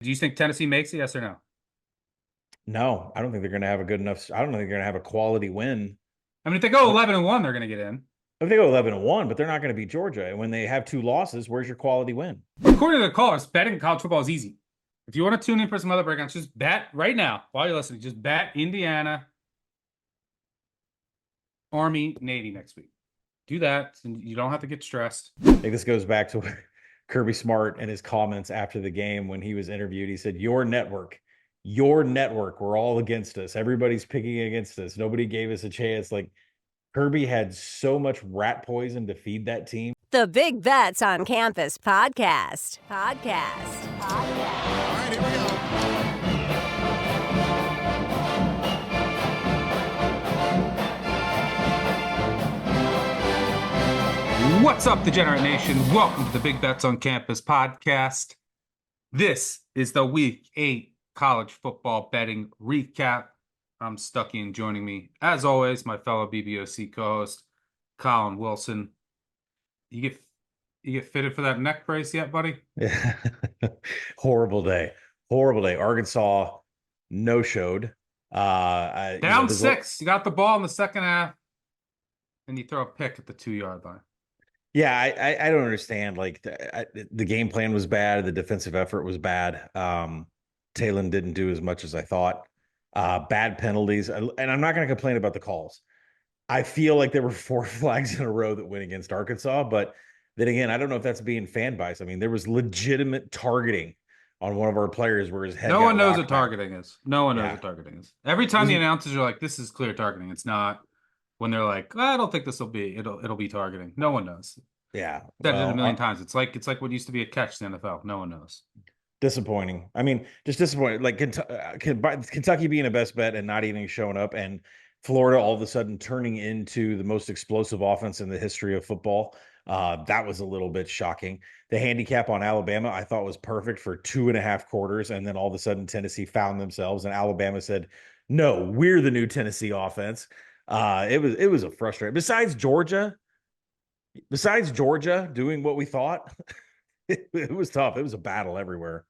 Do you think Tennessee makes it? Yes or no? No, I don't think they're going to have a good enough. I don't think they're going to have a quality win. I mean, if they go I don't, 11-1, they're going to get in. if they go 11-1, but they're not going to beat Georgia. And when they have two losses, where's your quality win? According to the callers, betting college football is easy. If you want to tune in for some other breakdowns, just bet right now while you're listening. Just bet Indiana, Army, Navy next week. Do that, and you don't have to get stressed. I think this goes back to Kirby Smart and his comments after the game when he was interviewed. He said, your network, we're all against us. Everybody's picking against us. Nobody gave us a chance. Like Kirby had so much rat poison to feed that team. The Big Bets on Campus podcast. All right, here we go. What's up, Degenerate Nation? Welcome to the Big Bets on Campus podcast. This is the Week 8 college football betting recap. I'm Stucky, and joining me, as always, my fellow BBOC co-host, Colin Wilson. You get fitted for that neck brace yet, buddy? Horrible day. Arkansas no-showed. Down 6. You got the ball in the second half, and you throw a pick at the 2-yard line. Yeah, I don't understand. Like the game plan was bad. The defensive effort was bad. Talon didn't do as much as I thought. Bad penalties. And I'm not going to complain about the calls. I feel like there were 4 flags in a row that went against Arkansas. But then again, I don't know if that's being fan biased. I mean, there was legitimate targeting on one of our players where his head. No one knows what targeting is. No one knows what targeting is. Every time the announcers are like, "This is clear targeting," it's not. When they're like, I don't think this will be. It'll be targeting. No one knows. Yeah, Said it a million times. It's like what used to be a catch in the NFL. No one knows. Disappointing. I mean, just disappointing. Like Kentucky being a best bet and not even showing up, and Florida all of a sudden turning into the most explosive offense in the history of football. That was a little bit shocking. The handicap on Alabama, I thought was perfect for 2.5 quarters, and then all of a sudden Tennessee found themselves, and Alabama said, "No, we're the new Tennessee offense." It was a frustrating. Besides Georgia doing what we thought, it was tough. It was a battle everywhere.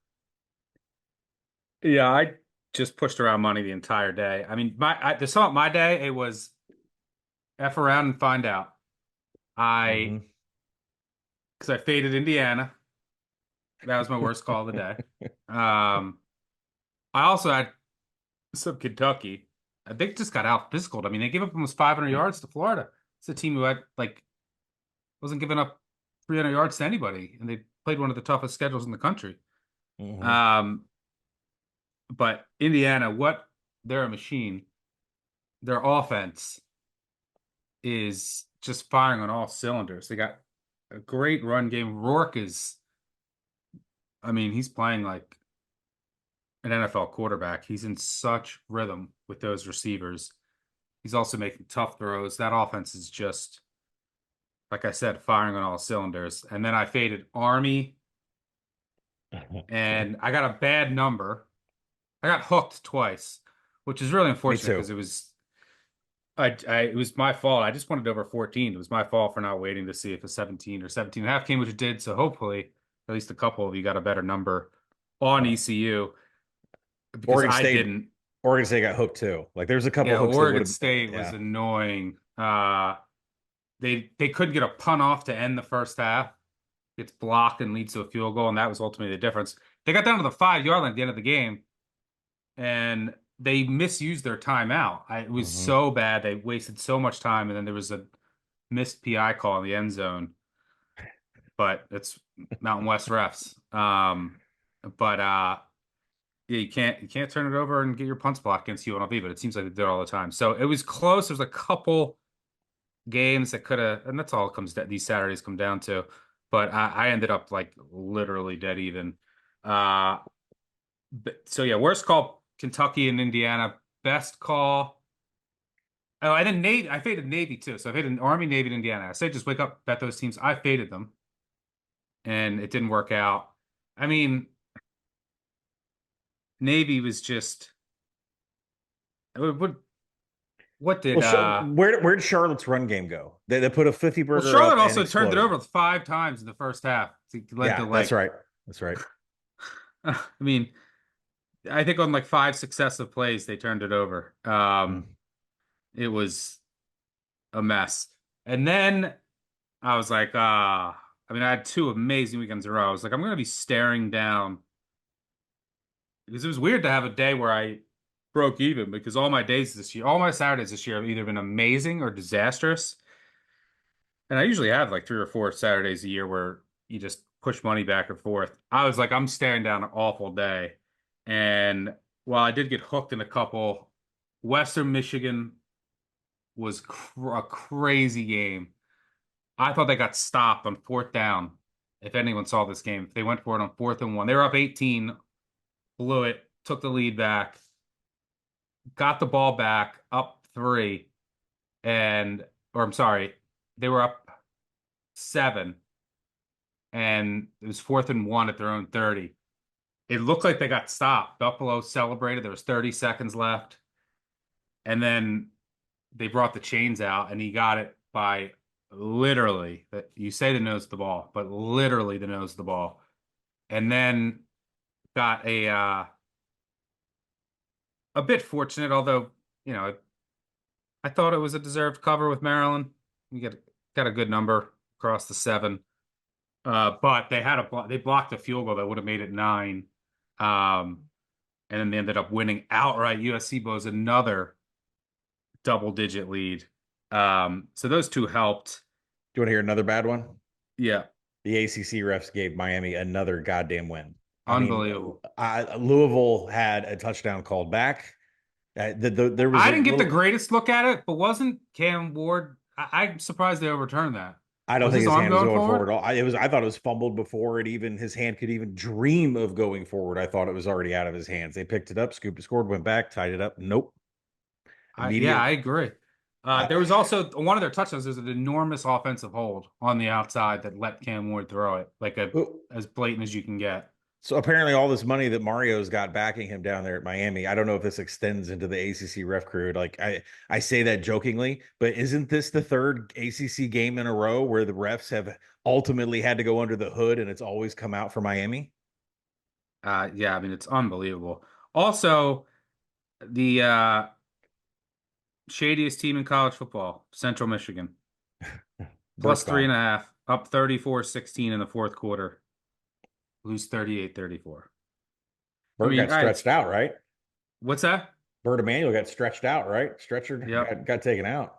Yeah, I just pushed around money the entire day. I mean, to sum up my day, it was F around and find out. Because I faded Indiana. That was my worst call of the day. I also had some Kentucky. They just got out physical. I mean, they gave up almost 500 yards to Florida. It's a team who wasn't giving up 300 yards to anybody, and they played one of the toughest schedules in the country. But Indiana, they're a machine. Their offense is just firing on all cylinders. They got a great run game. Rourke he's playing like an NFL quarterback. He's in such rhythm with those receivers. He's also making tough throws. That offense is just, like I said, firing on all cylinders. And then I faded Army, and I got a bad number. I got hooked twice, which is really unfortunate because it was my fault. I just wanted over 14. It was my fault for not waiting to see if a 17 or 17 and a half came, which it did. So hopefully at least a couple of you got a better number on ECU. Because Oregon State got hooked too. Like there's a couple. Hooks Oregon State was annoying. They couldn't get a punt off to end the first half. It's blocked and leads to a field goal, and that was ultimately the difference. They got down to the 5-yard line at the end of the game, and they misused their timeout. It was so bad. They wasted so much time, and then there was a missed PI call in the end zone. But it's Mountain West refs. Yeah, you can't turn it over and get your punts blocked against UNLV, but it seems like they did all the time. So it was close. There's a couple games that could have, and that's all these Saturdays come down to. But I ended up like literally dead even. So yeah, worst call Kentucky and Indiana. Best call. Oh, and then Navy. I faded Navy too. So I faded Army, Navy, and Indiana. I said just wake up, bet those teams. I faded them, and it didn't work out. I mean, Navy was just what did where did Charlotte's run game go? They put a 50 burger. Well, Charlotte also turned it over 5 times in the first half. That's right. I mean, I think on like 5 successive plays, they turned it over. It was a mess. And then I was like, I mean, I had 2 amazing weekends in a row. I was like, I'm going to be staring down because it was weird to have a day where I broke even because all my days this year, all my Saturdays this year have either been amazing or disastrous. And I usually have like 3 or 4 Saturdays a year where you just push money back and forth. I was like, I'm staring down an awful day. And while I did get hooked in a couple, Western Michigan was a crazy game. I thought they got stopped on 4th down. If anyone saw this game, they went for it on 4th and 1. They were up 18, blew it, took the lead back, got the ball back, up 3, or I'm sorry, they were up 7, and it was 4th and 1 at their own 30. It looked like they got stopped. Buffalo celebrated. There was 30 seconds left, and then they brought the chains out, and he got it by literally, you say the nose of the ball, but literally the nose of the ball. And then got a bit fortunate, although, I thought it was a deserved cover with Maryland. We got a good number across the 7. But they blocked a field goal that would have made it 9. And then they ended up winning outright. USC blows another double-digit lead. So those two helped. Do you want to hear another bad one? Yeah. The ACC refs gave Miami another goddamn win. Unbelievable. Louisville had a touchdown called back. There was. I didn't get the greatest look at it, but wasn't Cam Ward? I'm surprised they overturned that. I don't think his hand was going forward forward? at all. I thought it was fumbled before his hand could even dream of going forward. I thought it was already out of his hands. They picked it up, scooped it, scored, went back, tied it up. Nope. I agree. There was also one of their touchdowns. There's an enormous offensive hold on the outside that let Cam Ward throw it, like as blatant as you can get. So apparently all this money that Mario's got backing him down there at Miami, I don't know if this extends into the ACC ref crew. Like I say that jokingly, but isn't this the third ACC game in a row where the refs have ultimately had to go under the hood and it's always come out for Miami? Yeah, I mean, it's unbelievable. Also, the shadiest team in college football, Central Michigan, plus 3.5, up 34-16 in the fourth quarter. Lose 38-34. Bird got stretched out, right? What's that? Bird Emanuel got stretched out, right? Stretcher got taken out.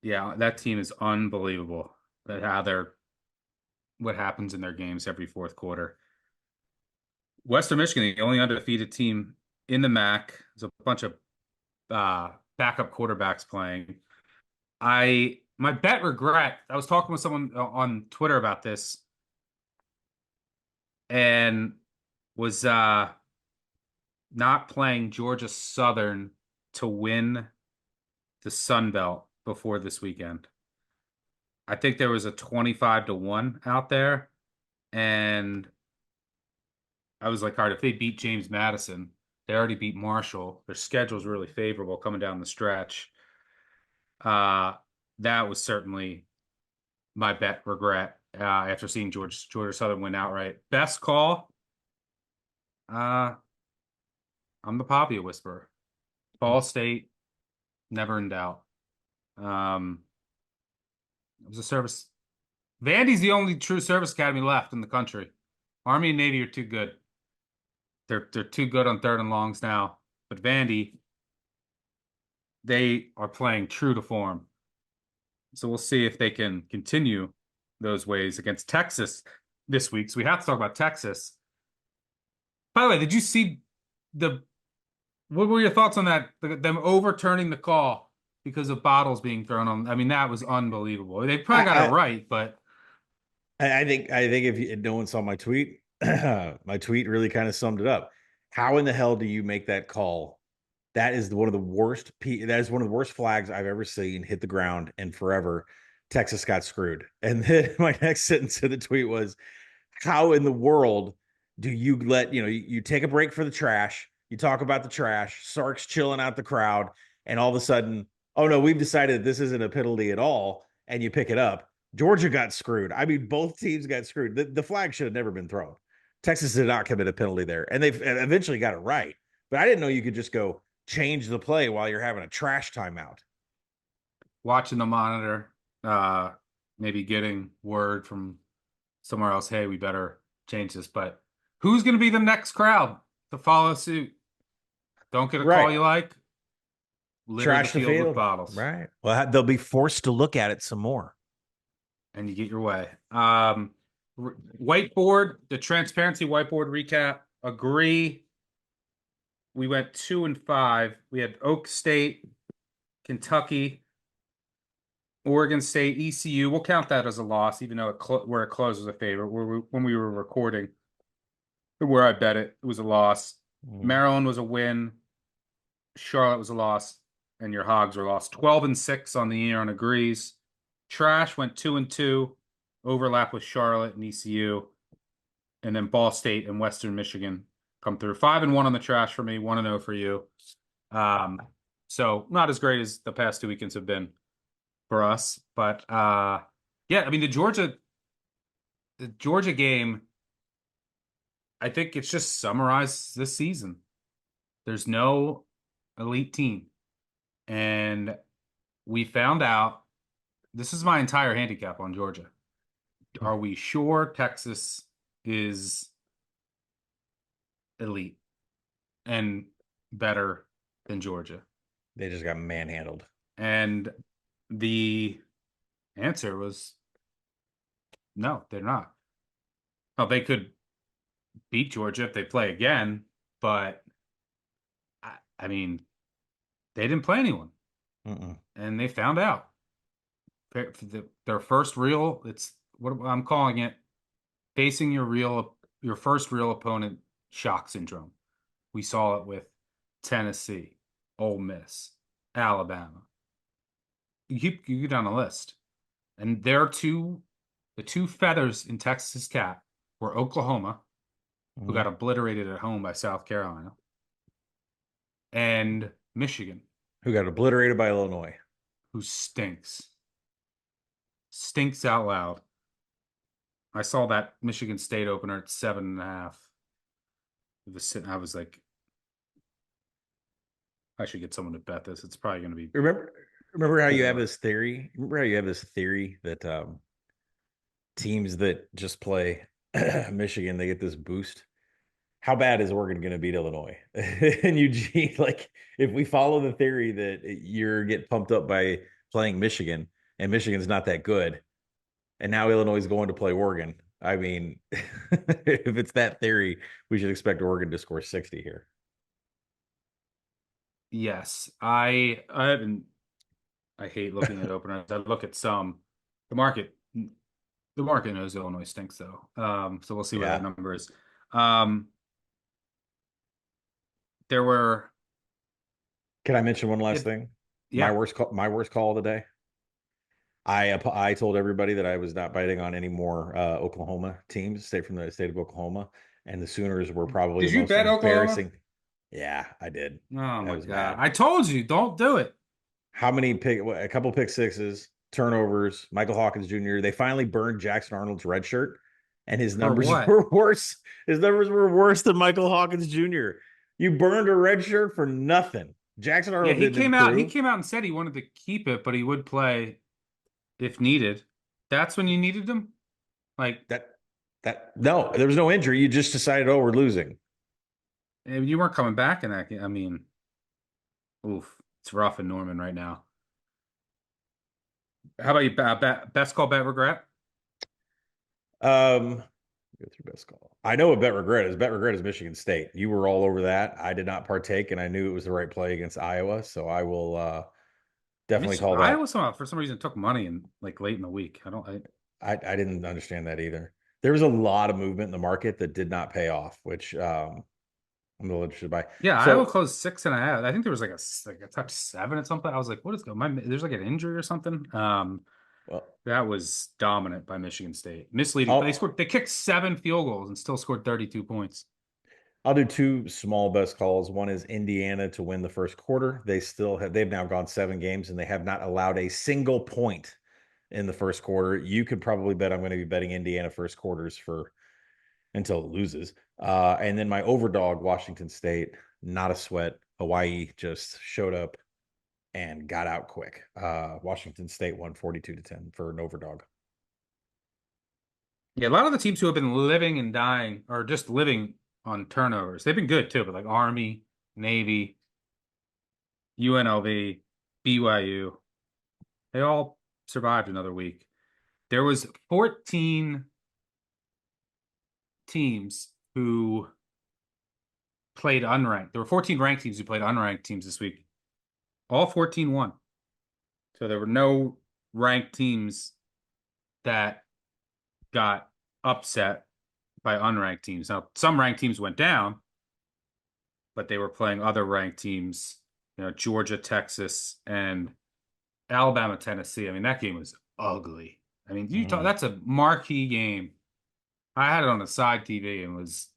Yeah, that team is unbelievable. What happens in their games every fourth quarter. Western Michigan, the only undefeated team in the MAC. There's a bunch of backup quarterbacks playing. My bet regret, I was talking with someone on Twitter about this and was not playing Georgia Southern to win the Sun Belt before this weekend. I think there was a 25-1 out there, and I was like, all right, if they beat James Madison, they already beat Marshall. Their schedule's really favorable coming down the stretch. That was certainly my bet regret after seeing Georgia Southern win outright. Best call, I'm the Papia Whisperer. Ball State, never in doubt. It was a service. Vandy's the only true service academy left in the country. Army and Navy are too good. They're too good on 3rd and longs now. But Vandy, they are playing true to form. So we'll see if they can continue those ways against Texas this week. So we have to talk about Texas. By the way, did you see what were your thoughts on that? Them overturning the call because of bottles being thrown on. I mean, that was unbelievable. They probably got it right, but I think if no one saw my tweet, my tweet really kind of summed it up. How in the hell do you make that call? That is one of the worst. That is one of the worst flags I've ever seen hit the ground in forever. Texas got screwed. And then my next sentence of the tweet was, "How in the world do you let you take a break for the trash? You talk about the trash. Sark's chilling out the crowd, and all of a sudden, oh no, we've decided this isn't a penalty at all, and you pick it up." Georgia got screwed. I mean, both teams got screwed. The flag should have never been thrown. Texas did not commit a penalty there, and they've eventually got it right. But I didn't know you could just go change the play while you're having a trash timeout. Watching the monitor, maybe getting word from somewhere else, hey, we better change this. But who's going to be the next crowd to follow suit? Don't get a call Right. you like. Litter Trash the the field with field. bottles. Right. Well, they'll be forced to look at it some more. And you get your way. Whiteboard, the transparency whiteboard recap. Agree. We went 2-5. We had Oak State, Kentucky, Oregon State, ECU. We'll count that as a loss, even though where it closed was a favorite. When we were recording, where I bet it was a loss. Maryland was a win. Charlotte was a loss, and your Hogs were lost. 12-6 on the year on agrees. Trash went 2-2, overlap with Charlotte and ECU, and then Ball State and Western Michigan come through. 5-1 on the trash for me, 1-0 for you. So not as great as the past 2 weekends have been for us, but yeah, I mean the Georgia game, I think it's just summarized this season. There's no elite team, and we found out. This is my entire handicap on Georgia. Are we sure Texas is elite and better than Georgia? They just got manhandled. And the answer was no, they're not. Well, they could beat Georgia if they play again, but I mean, they didn't play anyone. And they found out. Their first real, it's what I'm calling it, facing your first real opponent shock syndrome. We saw it with Tennessee, Ole Miss, Alabama. You go down the list, and the two feathers in Texas' cap were Oklahoma, who got obliterated at home by South Carolina, and Michigan, who got obliterated by Illinois, who stinks out loud. I saw that Michigan State opener at 7.5. I was like, I should get someone to bet this. It's probably going to be. Remember how you have this theory? Remember how you have this theory that teams that just play Michigan, they get this boost? How bad is Oregon going to beat Illinois? And Eugene, like, if we follow the theory that you're get pumped up by playing Michigan and Michigan's not that good, and now Illinois is going to play Oregon. I mean, if it's that theory, we should expect Oregon to score 60 here. Yes, I hate looking at openers. I look at some. The market knows Illinois stinks though. So we'll see what that number is. There were. Can I mention one last thing? Yeah. My worst call of the day. I told everybody that I was not biting on any more Oklahoma teams, from the state of Oklahoma, and the Sooners were probably Did the you most bet embarrassing. Oklahoma? Yeah, I did. Oh my God! Bad. I told you, don't do it. How many a couple pick sixes, turnovers, Michael Hawkins Jr. They finally burned Jackson Arnold's red shirt, and his numbers were worse. His numbers were worse than Michael Hawkins Jr. You burned a red shirt for nothing. Jackson Arnold. Yeah, he came out and said he wanted to keep it, but he would play if needed. That's when you needed him? Like that no, there was no injury. You just decided, oh, we're losing. You weren't coming back in that game. I mean, oof, it's rough in Norman right now. How about you? Best call, bet regret? Go through best call. I know what bet regret is. Bet regret is Michigan State. You were all over that. I did not partake, and I knew it was the right play against Iowa, so I will definitely call that. Iowa somehow, for some reason, took money in like late in the week. I didn't understand that either. There was a lot of movement in the market that did not pay off, which I'm a little interested by. Yeah, Iowa closed 6.5. I think there was like a touch 7 at something. I was like, what is going on? There's like an injury or something. Well, that was dominant by Michigan State. Misleading. They kicked 7 field goals and still scored 32 points. I'll do 2 small best calls. One is Indiana to win the first quarter. They've now gone 7 games and they have not allowed a single point in the first quarter. You could probably bet I'm going to be betting Indiana first quarters for until it loses. And then my overdog, Washington State, not a sweat. Hawaii just showed up and got out quick. Washington State won 42-10 for an overdog. Yeah, a lot of the teams who have been living and dying or just living on turnovers, they've been good too, but like Army, Navy, UNLV, BYU, they all survived another week. There was 14 teams who played unranked. There were 14 ranked teams who played unranked teams this week. All 14 won. So there were no ranked teams that got upset by unranked teams. Now, some ranked teams went down, but they were playing other ranked teams, Georgia, Texas, and Alabama, Tennessee. I mean, that game was ugly. I mean, that's a marquee game. I had it on a side TV and was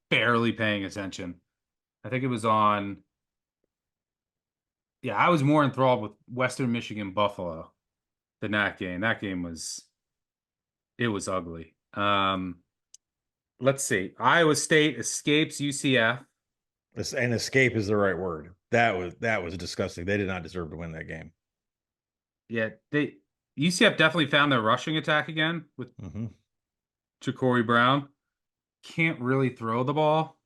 barely paying attention. I think it was on. Yeah, I was more enthralled with Western Michigan Buffalo than that game. That game was ugly. Let's see. Iowa State escapes UCF. And escape is the right word. That was disgusting. They did not deserve to win that game. Yeah, UCF definitely found their rushing attack again with Ja'Cory Brown. Can't really throw the ball,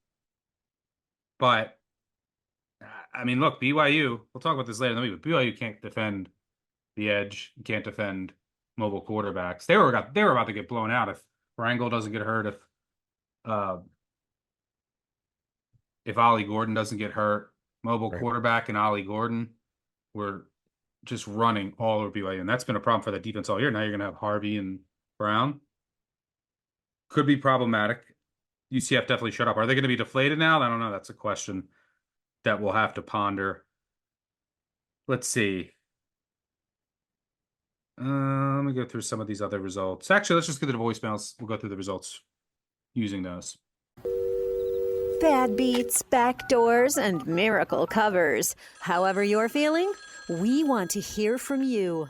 but I mean, look, BYU. We'll talk about this later in the week, but BYU can't defend the edge. Can't defend mobile quarterbacks. They were about to get blown out if Rangel doesn't get hurt. If Ollie Gordon doesn't get hurt, mobile quarterback and Ollie Gordon were just running all over BYU, and that's been a problem for that defense all year. Now you're going to have Harvey and Brown. Could be problematic. UCF definitely shut up. Are they going to be deflated now? I don't know. That's a question that we'll have to ponder. Let's see. Let me go through some of these other results. Actually, let's just get to the voicemails. We'll go through the results using those. Bad beats, backdoors, and miracle covers. However you're feeling, we want to hear from you.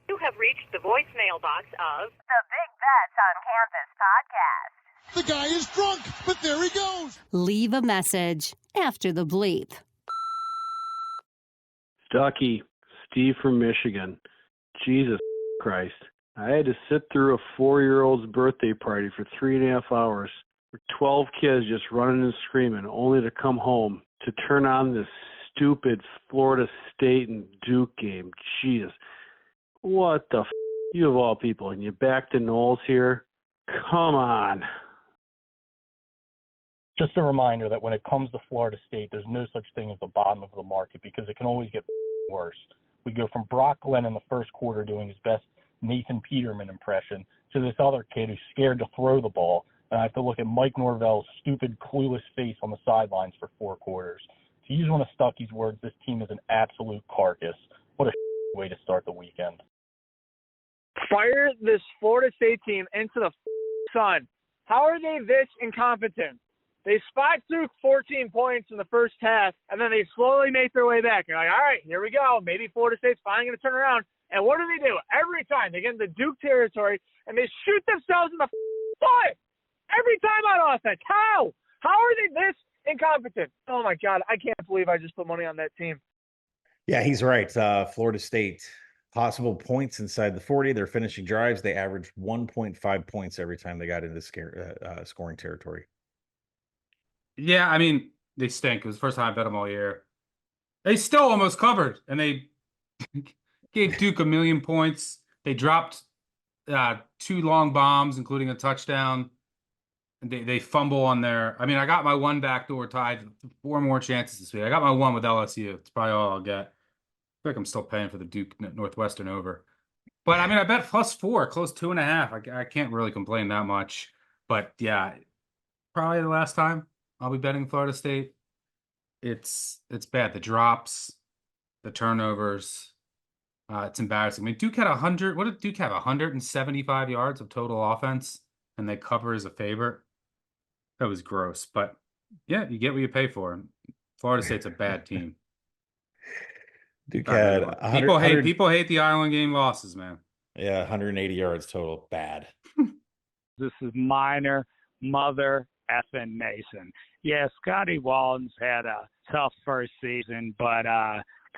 You have reached the voicemail box of The Big Bets on Campus podcast. The guy is drunk, but there he goes. Leave a message after the bleep. Stucky, Steve from Michigan. Jesus Christ. I had to sit through a 4-year-old's birthday party for 3.5 hours. For 12 kids just running and screaming, only to come home to turn on this stupid Florida State and Duke game. Jesus. What the you of all people, and you back to Knowles here? Come on. Just a reminder that when it comes to Florida State, there's no such thing as the bottom of the market because it can always get worse. We go from Brock Glenn in the first quarter doing his best Nathan Peterman impression to this other kid who's scared to throw the ball. And I have to look at Mike Norvell's stupid, clueless face on the sidelines for 4 quarters. To use one of Stucky's words, this team is an absolute carcass. What a way to start the weekend. Fire this Florida State team into the sun. How are they this incompetent? They spiked through 14 points in the first half, and then they slowly make their way back. You're like, all right, here we go. Maybe Florida State's finally going to turn around. And what do? Every time they get into Duke territory, and they shoot themselves in the foot. Every time on offense. How? How are they this incompetent? Oh, my God. I can't believe I just put money on that team. Yeah, he's right. Florida State, possible points inside the 40. They're finishing drives. They averaged 1.5 points every time they got into scoring territory. Yeah, I mean, they stink. It was the first time I bet them all year. They still almost covered, and they gave Duke 1 million points. They dropped 2 long bombs, including a touchdown. And they fumble on their. I mean, I got my one backdoor tied. 4 more chances this week. I got my one with LSU. It's probably all I'll get. I feel like I'm still paying for the Duke Northwestern over. But I mean, I bet +4, close 2.5. I can't really complain that much. But yeah, probably the last time I'll be betting Florida State. It's bad. The drops, the turnovers. It's embarrassing. I mean, Duke had 100. What did Duke have? 175 yards of total offense, and they cover as a favorite. That was gross. But yeah, you get what you pay for. Florida State's a bad team. Duke had people hate the Island game losses, man. Yeah, 180 yards total. Bad. This is minor. Mother effing Mason. Yeah, Scotty Walden's had a tough first season, but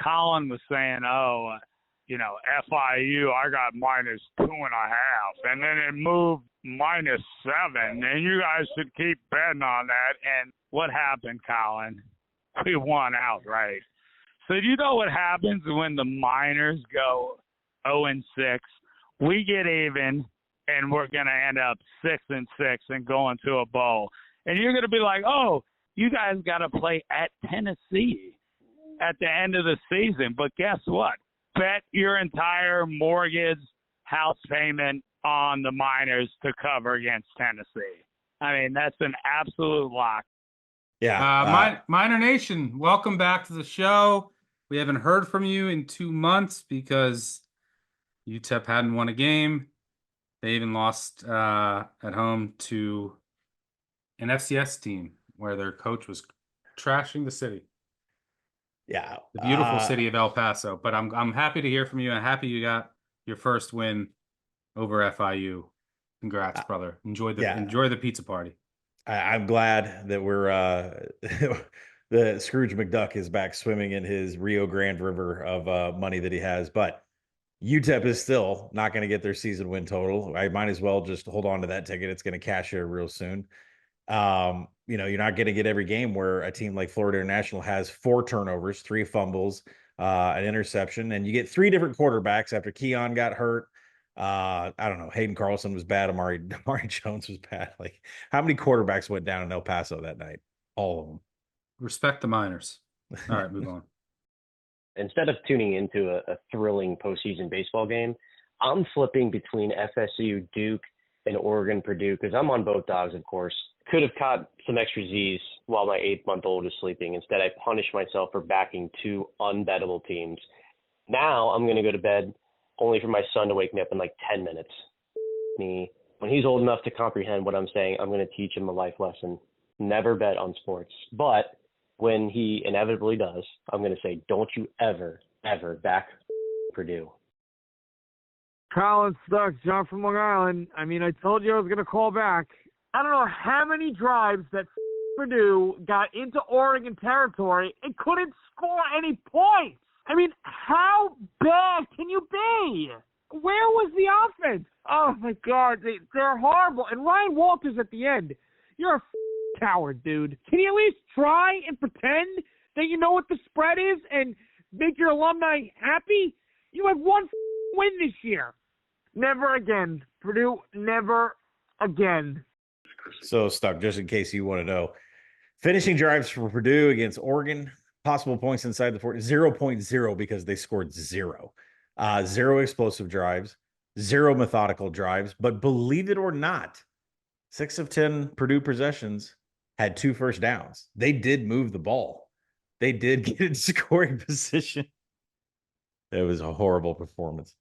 Colin was saying, FIU, I got -2.5, and then it moved -7, and you guys should keep betting on that. And what happened, Colin? We won outright. So do you know what happens when the Miners go 0-6? We get even, and we're going to end up 6-6 and go into a bowl. And you're going to be like, oh, you guys got to play at Tennessee at the end of the season. But guess what? Bet your entire mortgage, house payment on the Miners to cover against Tennessee. I mean, that's an absolute lock. Yeah. Miner Nation, welcome back to the show. We haven't heard from you in 2 months because UTEP hadn't won a game. They even lost at home to an FCS team where their coach was trashing the city. Yeah, The beautiful city of El Paso. But I'm happy to hear from you and happy you got your first win over FIU. Congrats, brother. Enjoy the pizza party. I'm glad that we're the Scrooge McDuck is back swimming in his Rio Grande River of money that he has, but UTEP is still not going to get their season win total. I might as well just hold on to that ticket. It's going to cash here real soon. You're not going to get every game where a team like Florida International has 4 turnovers, 3 fumbles, an interception, and you get 3 different quarterbacks after Keon got hurt. I don't know. Hayden Carlson was bad. Amari Jones was bad. Like, how many quarterbacks went down in El Paso that night? All of them. Respect the Miners. All right, move on. Instead of tuning into a thrilling postseason baseball game, I'm flipping between FSU, Duke, and Oregon, Purdue, because I'm on both dogs, of course. Could have caught some extra Z's while my 8-month-old is sleeping. Instead, I punished myself for backing 2 unbettable teams. Now I'm going to go to bed only for my son to wake me up in like 10 minutes. When he's old enough to comprehend what I'm saying, I'm going to teach him a life lesson. Never bet on sports. But when he inevitably does, I'm going to say, don't you ever, ever back Purdue. Colin Stuck, John from Long Island. I mean, I told you I was going to call back. I don't know how many drives that Purdue got into Oregon territory and couldn't score any points. I mean, how bad can you be? Where was the offense? Oh, my God. They're horrible. And Ryan Walters at the end, you're a coward, dude. Can you at least try and pretend that you know what the spread is and make your alumni happy? You had 1 win this year. Never again. Purdue, never again. So, Stuck, just in case you want to know, finishing drives for Purdue against Oregon, possible points inside the 40, 0.0 because they scored 0. 0 explosive drives, 0 methodical drives. But believe it or not, 6 of 10 Purdue possessions had 2 first downs. They did move the ball. They did get in scoring position. It was a horrible performance.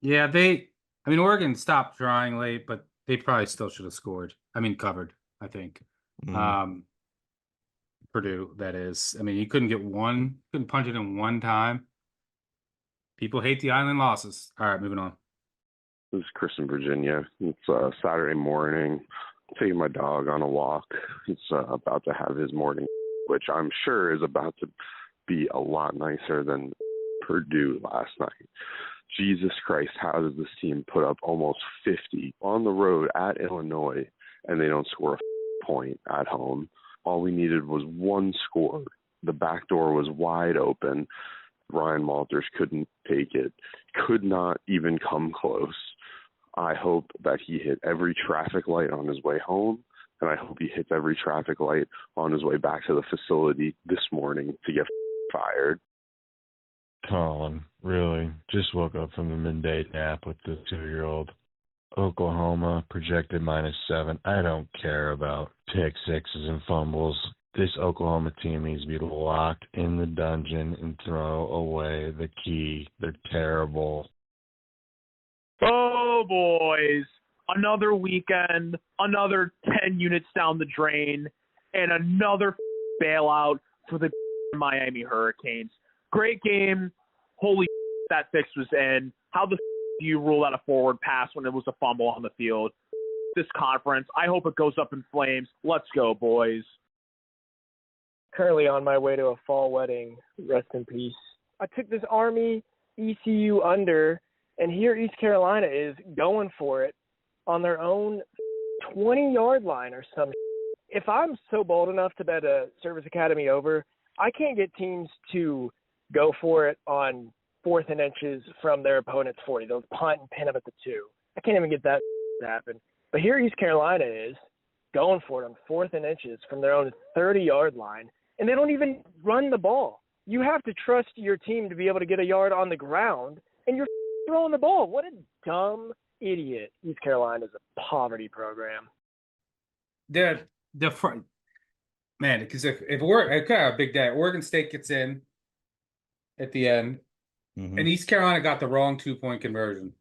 Yeah, Oregon stopped drawing late, but they probably still should have scored. Covered, I think. Purdue, that is. You couldn't punch it in one time. People hate the island losses. All right, moving on. This is Chris in Virginia. It's Saturday morning. Taking my dog on a walk. He's about to have his morning, which I'm sure is about to be a lot nicer than Purdue last night. Jesus Christ, how does this team put up almost 50 on the road at Illinois and they don't score a point at home? All we needed was 1 score. The back door was wide open. Ryan Walters couldn't take it, could not even come close. I hope that he hit every traffic light on his way home, and I hope he hits every traffic light on his way back to the facility this morning to get fired. Colin, really? Just woke up from the midday nap with the 2-year-old. Oklahoma projected -7. I don't care about pick sixes and fumbles. This Oklahoma team needs to be locked in the dungeon and throw away the key. They're terrible. Oh, boys. Another weekend, another 10 units down the drain, and another bailout for the Miami Hurricanes. Great game. Holy that fix was in. How the do you rule out a forward pass when it was a fumble on the field? this conference. I hope it goes up in flames. Let's go, boys. Currently on my way to a fall wedding. Rest in peace. I took this Army ECU under, and here East Carolina is going for it on their own 20-yard line or some shit. If I'm so bold enough to bet a Service Academy over, I can't get teams to go for it on 4th and inches from their opponent's 40. They'll punt and pin them at the 2. I can't even get that to happen. But here East Carolina is going for it on 4th and inches from their own 30-yard line, and they don't even run the ball. You have to trust your team to be able to get a yard on the ground, and you're throwing the ball. What a dumb idiot. East Carolina is a poverty program. The front, man, because if we're kind of a big day, Oregon State gets in at the end, and East Carolina got the wrong 2-point conversion.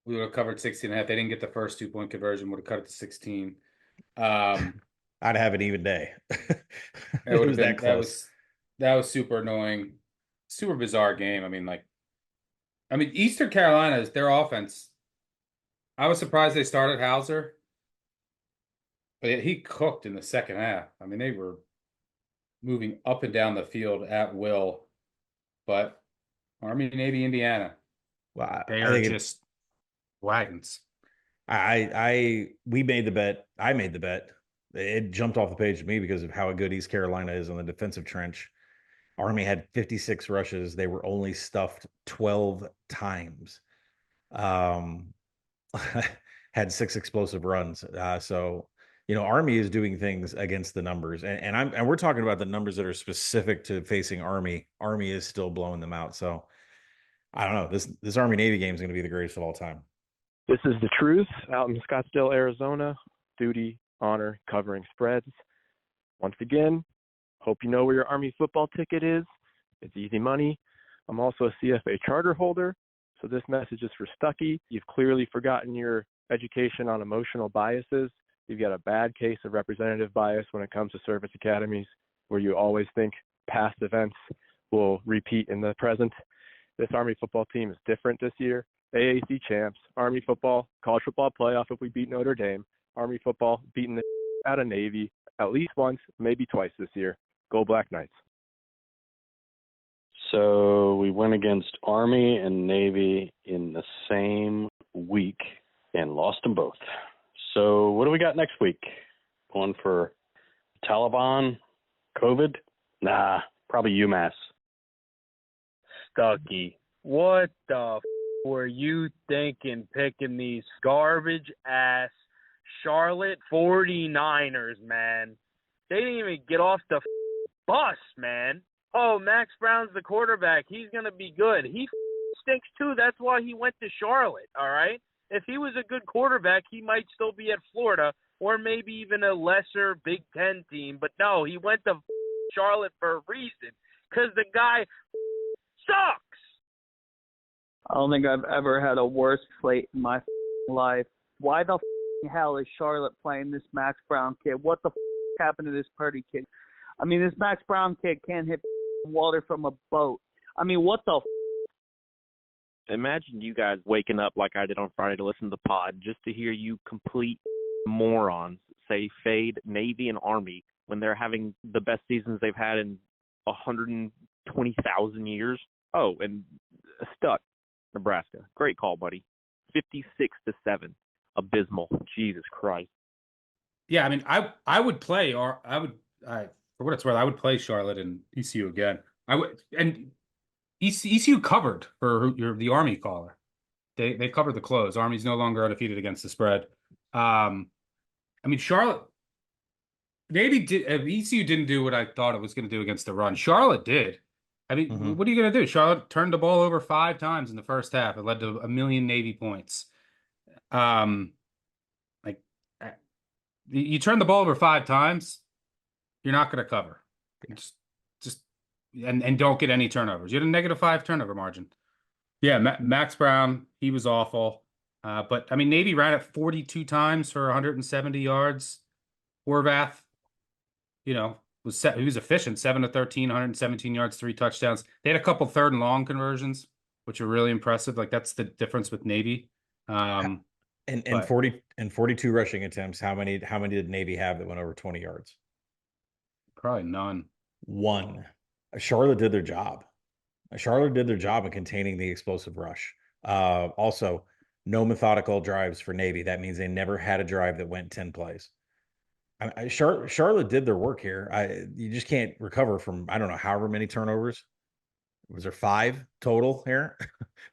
We would have covered 16 and a half. They didn't get the first 2-point conversion, would have cut it to 16. I'd have an even day. It would have been that close. That was super annoying, super bizarre game. I mean, Eastern Carolina is their offense. I was surprised they started Hauser, but he cooked in the second half. I mean, they were moving up and down the field at will. But Army, Navy, Indiana, they are just wagons. We made the bet. I made the bet. It jumped off the page to me because of how good East Carolina is on the defensive trench. Army had 56 rushes. They were only stuffed 12 times. Had 6 explosive runs. So, Army is doing things against the numbers, and we're talking about the numbers that are specific to facing Army. Army is still blowing them out. So, I don't know. This Army Navy game is going to be the greatest of all time. This is the truth out in Scottsdale, Arizona. Duty, honor, covering spreads. Once again, hope you know where your Army football ticket is. It's easy money. I'm also a CFA charter holder, so this message is for Stuckey. You've clearly forgotten your education on emotional biases. You've got a bad case of representative bias when it comes to service academies, where you always think past events will repeat in the present. This Army football team is different this year. AAC champs, Army football, college football playoff if we beat Notre Dame, Army football beating the out of Navy at least once, maybe twice this year. Go Black Knights. So we went against Army and Navy in the same week and lost them both. So what do we got next week? Going for Taliban, COVID? Nah, probably UMass. Stuckey, what the were you thinking picking these garbage-ass Charlotte 49ers, man? They didn't even get off the bus, man. Oh, Max Brown's the quarterback. He's going to be good. He stinks, too. That's why he went to Charlotte, all right? If he was a good quarterback, he might still be at Florida or maybe even a lesser Big Ten team. But no, he went to Charlotte for a reason because the guy sucks. I don't think I've ever had a worse slate in my life. Why the hell is Charlotte playing this Max Brown kid? What the happened to this Purdy kid? I mean, this Max Brown kid can't hit water from a boat. I mean, what the Imagine you guys waking up like I did on Friday to listen to the pod just to hear you complete morons say fade Navy and Army when they're having the best seasons they've had in 120,000 years. Oh, and Stuck, Nebraska. Great call, buddy. 56-7. Abysmal. Jesus Christ. Yeah, I mean, I would play, or for what it's worth, I would play Charlotte and ECU again. I would, and ECU covered for the Army caller. They covered the close. Army's no longer undefeated against the spread. I mean, Charlotte, Navy did. ECU didn't do what I thought it was going to do against the run. Charlotte did. I mean, what are you going to do? Charlotte turned the ball over 5 times in the first half. It led to 1 million Navy points. You turn the ball over 5 times, you're not going to cover. Just don't get any turnovers. You had a -5 turnover margin. Yeah, Max Brown, he was awful. But I mean, Navy ran it 42 times for 170 yards. Horvath, he was efficient, 7 of 13, 117 yards, 3 touchdowns. They had a couple 3rd and long conversions, which are really impressive. Like, that's the difference with Navy. And But 42 rushing attempts, how many did Navy have that went over 20 yards? probably none. One. Charlotte did their job. Charlotte did their job in containing the explosive rush. Also, no methodical drives for Navy. That means they never had a drive that went 10 plays. Charlotte did their work here. You just can't recover from, I don't know, however many turnovers. Was there 5 total here?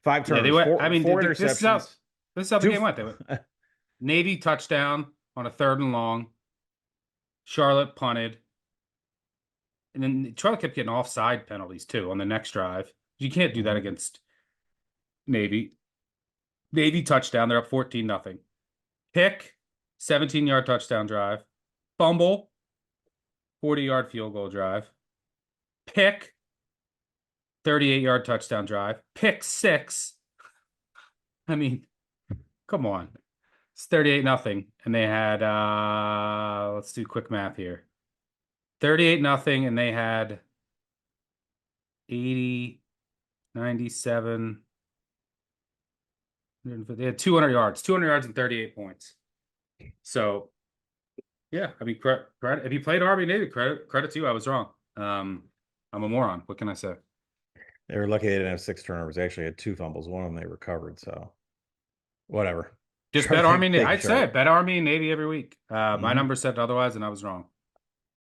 5 turnovers. Yeah, they went. I mean, four this interceptions. is how the game went. They went Navy touchdown on a 3rd and long. Charlotte punted. And then Charlotte kept getting offside penalties too on the next drive. You can't do that against Navy. Navy touchdown. They're up 14-0. Pick, 17-yard touchdown drive. Fumble, 40-yard field goal drive. Pick, 38-yard touchdown drive. Pick 6. I mean, come on. It's 38-0. And they had let's do quick math here. 38-0, and they had 80, 97. They had 200 yards and 38 points. So, yeah, I mean, credit. If you played Army Navy, credit to you. I was wrong. I'm a moron. What can I say? They were lucky they didn't have 6 turnovers. They actually had 2 fumbles. One of them they recovered. So, whatever. Just bet Army Navy. I'd say bet Army and Navy every week. My number said otherwise, and I was wrong.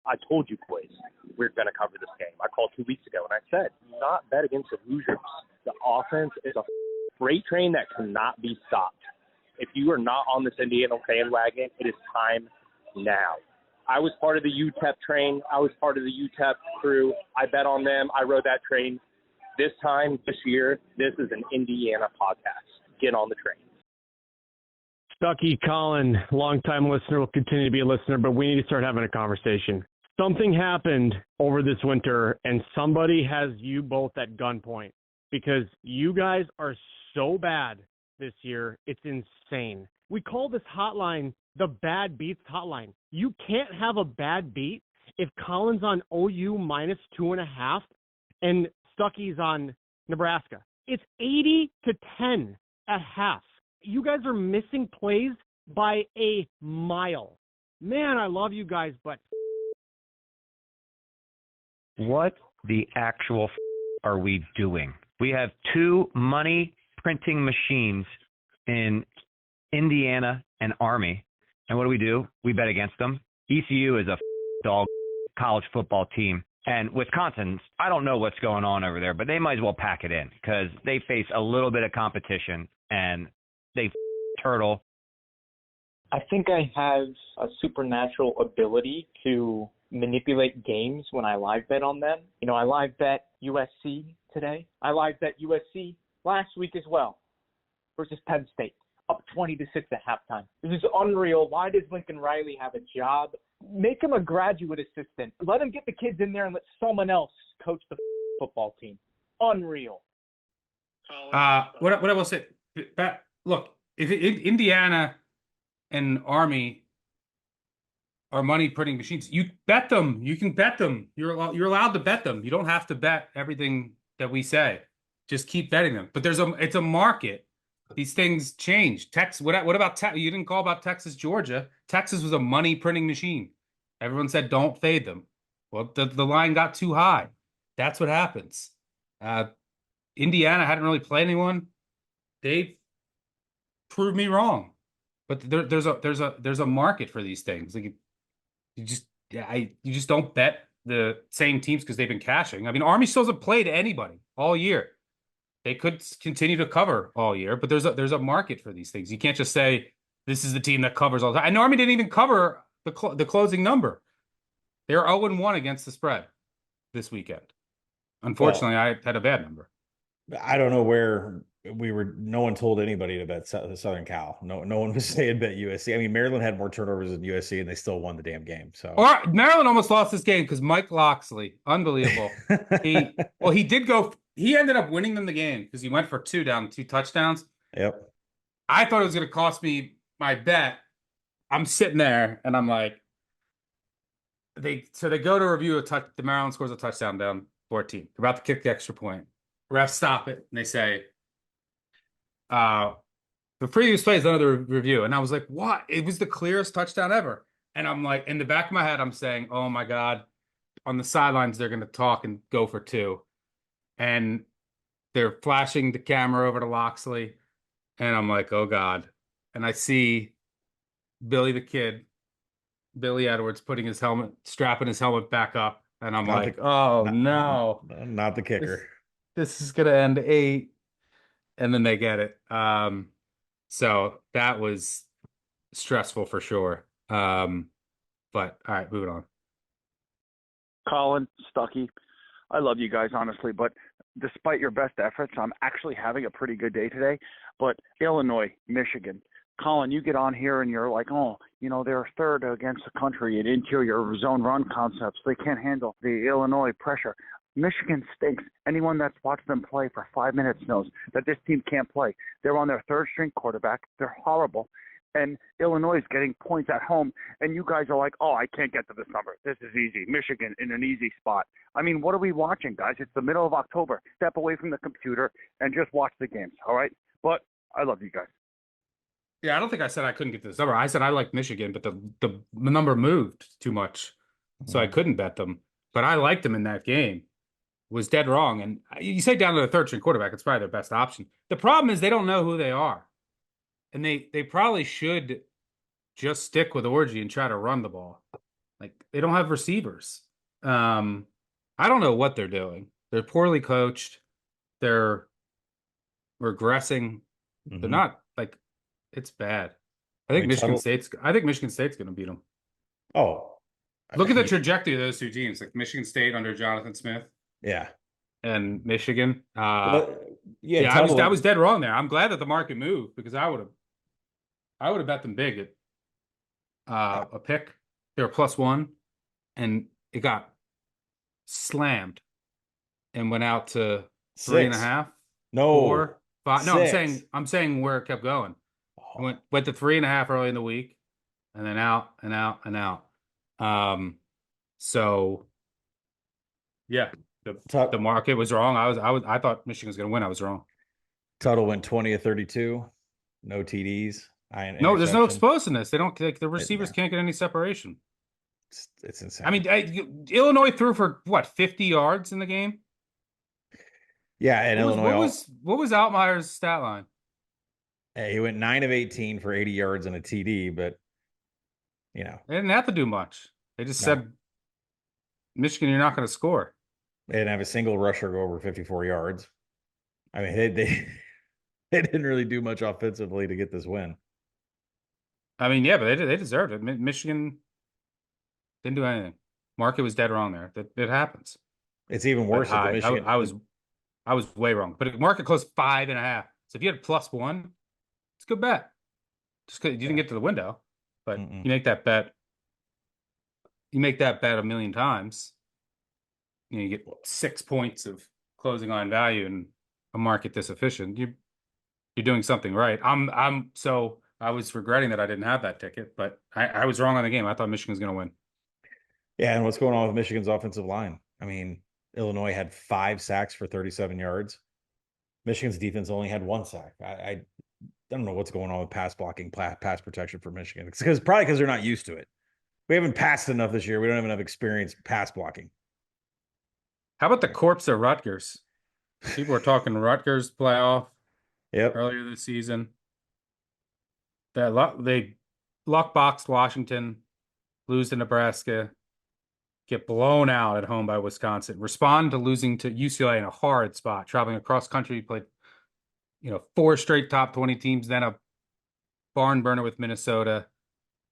I told you, boys, we're going to cover this game. I called 2 weeks ago, and I said, do not bet against the Hoosiers. The offense is a freight train that cannot be stopped. If you are not on this Indiana bandwagon, it is time now. I was part of the UTEP train. I was part of the UTEP crew. I bet on them. I rode that train. This year, this is an Indiana podcast. Get on the train. Stucky, Colin, longtime listener, will continue to be a listener, but we need to start having a conversation. Something happened over this winter, and somebody has you both at gunpoint because you guys are so bad this year. It's insane. We call this hotline the Bad Beats Hotline. You can't have a bad beat if Colin's on OU minus 2.5 and Stucky's on Nebraska. It's 80-10 at half. You guys are missing plays by a mile. Man, I love you guys, but what the actual are we doing? We have 2 money printing machines in Indiana and Army. And what do? We bet against them. ECU is a dog college football team. And Wisconsin, I don't know what's going on over there, but they might as well pack it in because they face a little bit of competition and they turtle. I think I have a supernatural ability to manipulate games when I live bet on them. You know, I live bet USC today. I live bet USC last week as well versus Penn State, up 20-6 at halftime. This is unreal. Why does Lincoln Riley have a job? Make him a graduate assistant. Let him get the kids in there and let someone else coach the football team. Unreal. What I will say, look, if Indiana and Army are money printing machines, you bet them. You can bet them. You're allowed to bet them. You don't have to bet everything that we say. Just keep betting them. But it's a market. These things change. What about Texas? You didn't call about Texas, Georgia. Texas was a money printing machine. Everyone said don't fade them. Well, the line got too high. That's what happens. Indiana hadn't really played anyone. They proved me wrong. But there's a market for these things. Like you just don't bet the same teams because they've been cashing. I mean, Army still hasn't played anybody all year. They could continue to cover all year, but there's a market for these things. You can't just say this is the team that covers all the time. And Army didn't even cover the closing number. They're 0-1 against the spread this weekend. Unfortunately, I had a bad number. I don't know where no one told anybody to bet Southern Cal. No one was saying bet USC. I mean, Maryland had more turnovers than USC and they still won the damn game. So Maryland almost lost this game because Mike Loxley, unbelievable. He ended up winning them the game because he went for 2 touchdowns. Yep. I thought it was going to cost me my bet. I'm sitting there and I'm like, they go to review the Maryland scores a touchdown down 14. They're about to kick the extra point. Refs stop it and they say, The previous play is another review, and I was like, "What?" It was the clearest touchdown ever, and I'm like, in the back of my head, I'm saying, "Oh my God!" On the sidelines, they're going to talk and go for two, and they're flashing the camera over to Loxley, and I'm like, "Oh God!" And I see Billy the Kid, Billy Edwards, strapping his helmet back up, and I'm Not like, the "Oh not, no, not the kicker. this is gonna end 8." And then they get it. So that was stressful for sure. But all right, moving on. Colin, Stucky, I love you guys, honestly, but despite your best efforts, I'm actually having a pretty good day today. But Illinois, Michigan, Colin, you get on here and you're like, oh, they're third against the country in interior zone run concepts. They can't handle the Illinois pressure. Michigan stinks. Anyone that's watched them play for 5 minutes knows that this team can't play. They're on their third string quarterback. They're horrible. And Illinois is getting points at home, and you guys are like, oh, I can't get to this number. This is easy. Michigan in an easy spot. I mean, what are we watching, guys? It's the middle of October. Step away from the computer and just watch the games, all right? But I love you guys. Yeah, I don't think I said I couldn't get this number. I said I liked Michigan, but the number moved too much, so I couldn't bet them. But I liked them in that game. Was dead wrong. And you say down to the third string quarterback, it's probably their best option. The problem is they don't know who they are. And they probably should just stick with Orgy and try to run the ball. Like they don't have receivers. I don't know what they're doing. They're poorly coached. They're regressing. They're not like it's bad. I think Michigan State's going to beat them. Oh. Look at the trajectory of those two teams. Like Michigan State under Jonathan Smith. Yeah. And Michigan. Yeah, I was dead wrong there. I'm glad that the market moved because I would have bet them big at a pick. They were +1, and it got slammed and went out to 3.5. No, 4, 5. No, 6. I'm saying where it kept going. It went to 3.5 early in the week, and then out and out and out. So yeah. The market was wrong. I thought Michigan was going to win. I was wrong. Tuttle went 20 of 32, no TDs. No, there's no explosiveness. They don't. The receivers can't get any separation. It's insane. I mean, Illinois threw for what 50 yards in the game. Yeah, and what was Altmaier's stat line? Hey, he went 9 of 18 for 80 yards and a TD, but they didn't have to do much. They just said, Michigan, you're not going to score. They didn't have a single rusher go over 54 yards. I mean, they didn't really do much offensively to get this win. I mean, yeah, but they deserved it. Michigan didn't do anything. Market was dead wrong there. It happens. It's even worse at the Michigan. I was way wrong. But market closed 5.5. So if you had +1, it's a good bet. Just because you didn't get to the window, but you make that bet. You make that bet a million times. You get 6 points of closing line value in a market this efficient. You're doing something right. So I was regretting that I didn't have that ticket, but I was wrong on the game. I thought Michigan was going to win. Yeah, and what's going on with Michigan's offensive line? I mean, Illinois had 5 sacks for 37 yards. Michigan's defense only had 1 sack. I don't know what's going on with pass blocking, pass protection for Michigan. It's probably because they're not used to it. We haven't passed enough this year. We don't have enough experience pass blocking. How about the corpse of Rutgers? People were talking Rutgers playoff earlier this season. They luck boxed Washington, lose to Nebraska, get blown out at home by Wisconsin, respond to losing to UCLA in a horrid spot, traveling across country, played 4 straight top 20 teams, then a barn burner with Minnesota.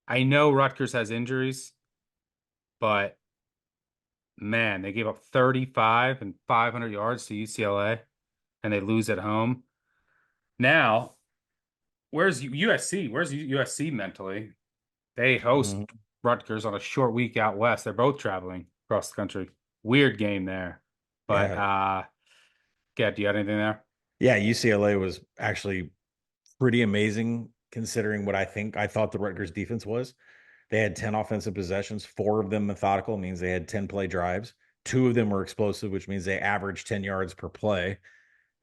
I know Rutgers has injuries, but man, they gave up 35 and 500 yards to UCLA, and they lose at home. Now, where's USC? Where's USC mentally? They host Rutgers on a short week out west. They're both traveling across the country. Weird game there. But, do you have anything there? Yeah, UCLA was actually pretty amazing considering what I thought the Rutgers defense was. They had 10 offensive possessions, 4 of them methodical, means they had 10 play drives. 2 of them were explosive, which means they averaged 10 yards per play.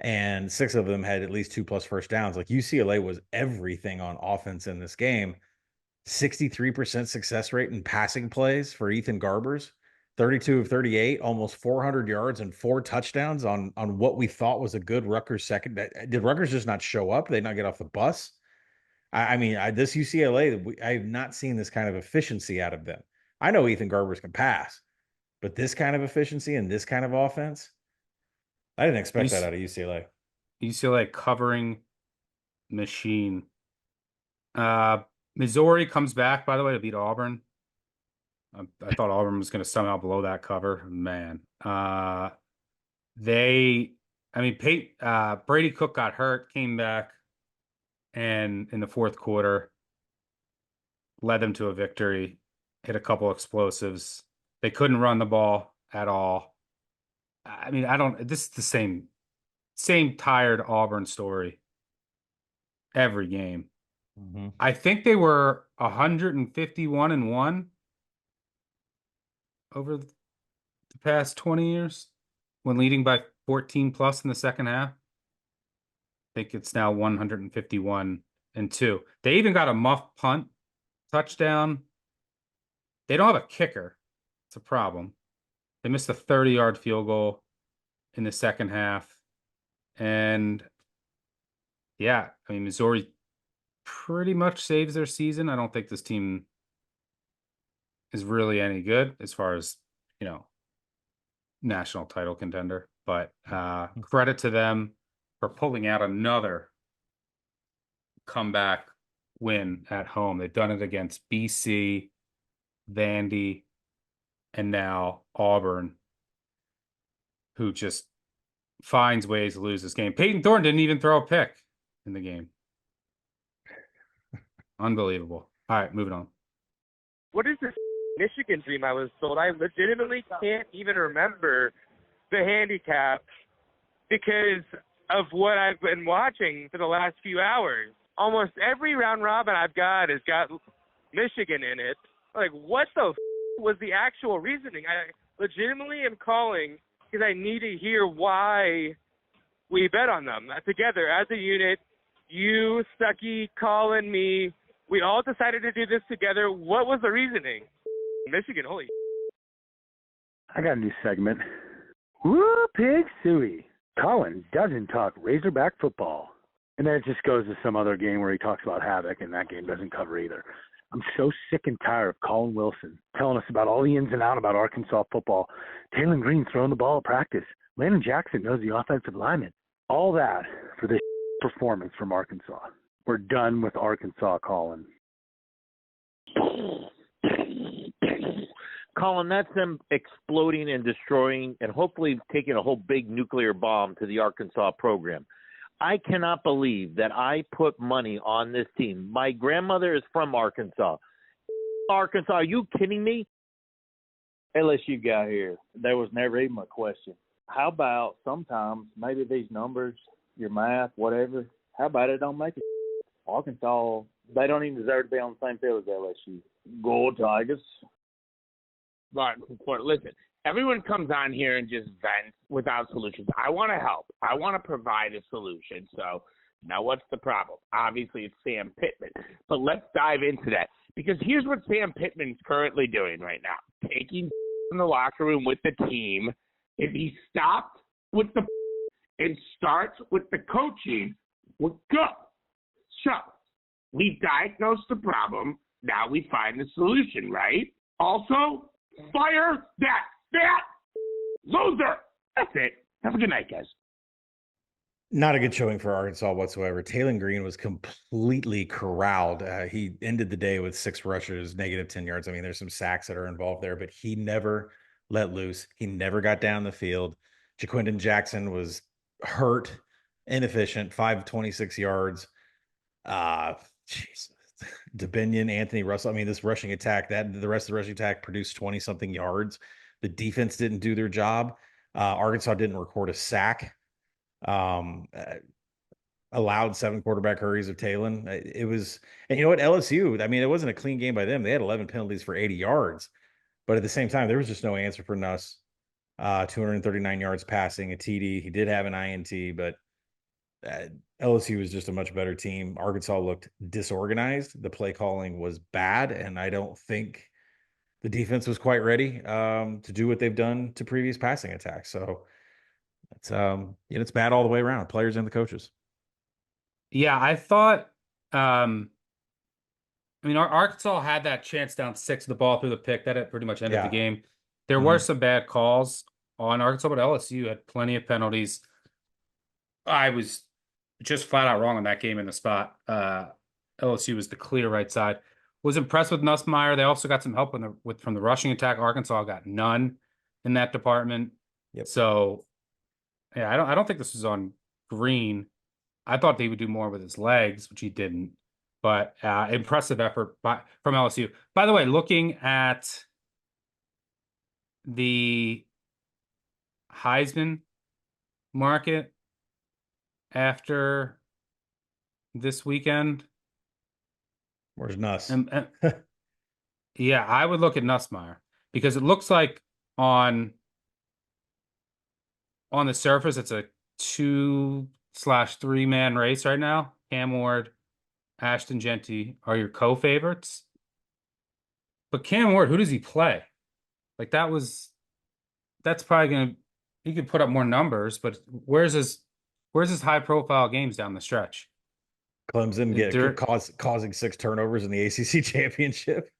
and 6 of them had at least 2+ first downs. Like UCLA was everything on offense in this game. 63% success rate in passing plays for Ethan Garbers, 32 of 38, almost 400 yards and 4 touchdowns on what we thought was a good Rutgers second. Did Rutgers just not show up? Did they not get off the bus? I mean, this UCLA, I have not seen this kind of efficiency out of them. I know Ethan Garbers can pass, but this kind of efficiency and this kind of offense, I didn't expect that out of UCLA. UCLA covering machine. Missouri comes back, by the way, to beat Auburn. I thought Auburn was going to somehow blow that cover. Man. Brady Cook got hurt, came back, and in the fourth quarter led them to a victory, hit a couple explosives. They couldn't run the ball at all. I mean, this is the same tired Auburn story every game. Mm-hmm. I think they were 151-1 over the past 20 years when leading by 14 plus in the second half. I think it's now 151-2. They even got a muff punt touchdown. They don't have a kicker. It's a problem. They missed a 30-yard field goal in the second half. And yeah, I mean, Missouri pretty much saves their season. I don't think this team is really any good as far as, national title contender. But credit to them for pulling out another comeback win at home. They've done it against BC, Vandy, and now Auburn, who just finds ways to lose this game. Peyton Thorne didn't even throw a pick in the game. Unbelievable. All right, moving on. What is this Michigan dream I was sold? I legitimately can't even remember the handicap because of what I've been watching for the last few hours. Almost every round robin I've got has got Michigan in it. Like, what the was the actual reasoning? I legitimately am calling because I need to hear why we bet on them together as a unit. You, Stuckey, Colin, me, we all decided to do this together. What was the reasoning? Michigan, holy. I got a new segment. Woo, pig suey. Colin doesn't talk Razorback football. And then it just goes to some other game where he talks about Havoc, and that game doesn't cover either. I'm so sick and tired of Colin Wilson telling us about all the ins and outs about Arkansas football. Taylor Green throwing the ball at practice. Landon Jackson knows the offensive lineman. All that for this performance from Arkansas. We're done with Arkansas, Colin. Colin, that's them exploding and destroying and hopefully taking a whole big nuclear bomb to the Arkansas program. I cannot believe that I put money on this team. My grandmother is from Arkansas. Arkansas, are you kidding me? LSU guy here. That was never even a question. How about sometimes maybe these numbers, your math, whatever, how about it don't make it? Arkansas, they don't even deserve to be on the same field as LSU. Go Tigers. But listen, everyone comes on here and just vents without solutions. I want to help. I want to provide a solution. So now what's the problem? Obviously, it's Sam Pittman. But let's dive into that. Because here's what Sam Pittman's currently doing right now. Taking in the locker room with the team. If he stopped with the and starts with the coaching, we're good. So we diagnose the problem. Now we find the solution, right? Also, fire that fat loser. That's it. Have a good night, guys. Not a good showing for Arkansas whatsoever. Taylor Green was completely corralled. He ended the day with 6 rushes, -10 yards. I mean, there's some sacks that are involved there, but he never let loose. He never got down the field. Jaquindon Jackson was hurt, inefficient, 526 yards. Debinion, Anthony Russell. I mean, this rushing attack, the rest of the rushing attack produced 20-something yards. The defense didn't do their job. Arkansas didn't record a sack. Allowed 7 quarterback hurries of Talon. It was, and you know what, LSU, I mean, it wasn't a clean game by them. They had 11 penalties for 80 yards, but at the same time, there was just no answer for Nuss. 239 yards passing, a TD. He did have an INT, but LSU was just a much better team. Arkansas looked disorganized. The play calling was bad, and I don't think the defense was quite ready to do what they've done to previous passing attacks. So it's bad all the way around, players and the coaches. Yeah, I thought. I mean, Arkansas had that chance down 6 of the ball through the pick. That had pretty much ended the Yeah. game. There were some bad calls on Arkansas, but LSU had plenty of penalties. I was just flat out wrong on that game in the spot. LSU was the clear right side. Was impressed with Nussmeier. They also got some help from the rushing attack. Arkansas got none in that department. Yep. So, yeah, I don't think this was on Green. I thought they would do more with his legs, which he didn't. But impressive effort from LSU. By the way, looking at the Heisman market after this weekend. Where's Nuss? Yeah, I would look at Nussmeier because it looks like on the surface it's a 2/3 man race right now. Cam Ward, Ashton Genty are your co-favorites. But Cam Ward, who does he play? Like that's probably gonna he could put up more numbers, but where's his high profile games down the stretch? Clemson causing 6 turnovers in the ACC championship.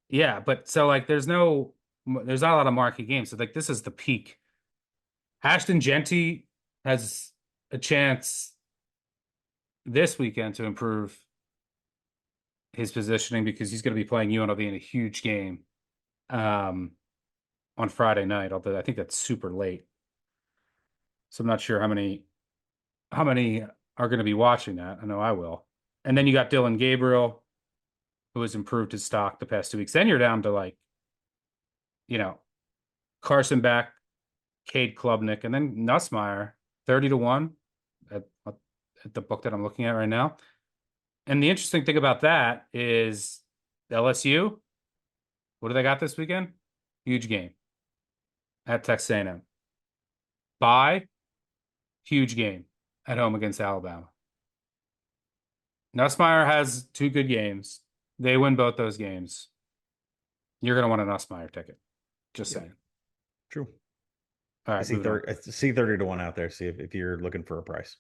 Yeah, but so like there's not a lot of marquee games. So like this is the peak. Ashton Genty has a chance this weekend to improve his positioning because he's going to be playing UNLV in a huge game on Friday night, although I think that's super late. So I'm not sure how many are going to be watching that. I know I will. And then you got Dylan Gabriel, who has improved his stock the past 2 weeks. Then you're down to like, Carson Beck, Cade Klubnik, and then Nussmeier, 30-1 at the book that I'm looking at right now. And the interesting thing about that is LSU, what do they got this weekend? Huge game at Texas A&M. Bye, huge game at home against Alabama. Nussmeier has 2 good games. They win both those games. You're going to want a Nussmeier ticket. Just saying. True. All right. I see 30-1 out there. See if you're looking for a price.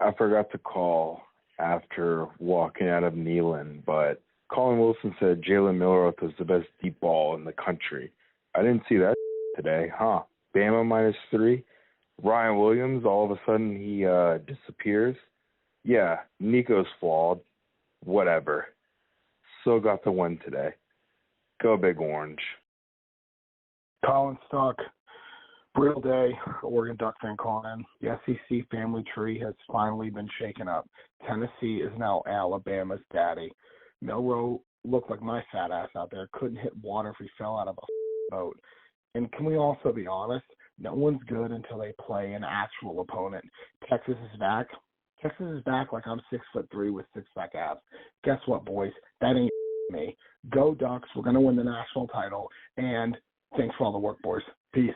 I forgot to call after walking out of Neyland, but Colin Wilson said Jalen Milroe was the best deep ball in the country. I didn't see that today, huh? Bama -3. Ryan Williams, all of a sudden he disappears. Yeah, Nico's flawed. Whatever. Still got the win today. Go Big Orange. Colin Stuck. Brutal day. Oregon Duck fan calling in. The SEC family tree has finally been shaken up. Tennessee is now Alabama's daddy. Milroe looked like my fat ass out there. Couldn't hit water if he fell out of a boat. And can we also be honest? No one's good until they play an actual opponent. Texas is back. Texas is back like I'm 6'3" with 6-pack abs. Guess what, boys? That ain't me. Go Ducks. We're gonna win the national title. And thanks for all the work, boys. Peace.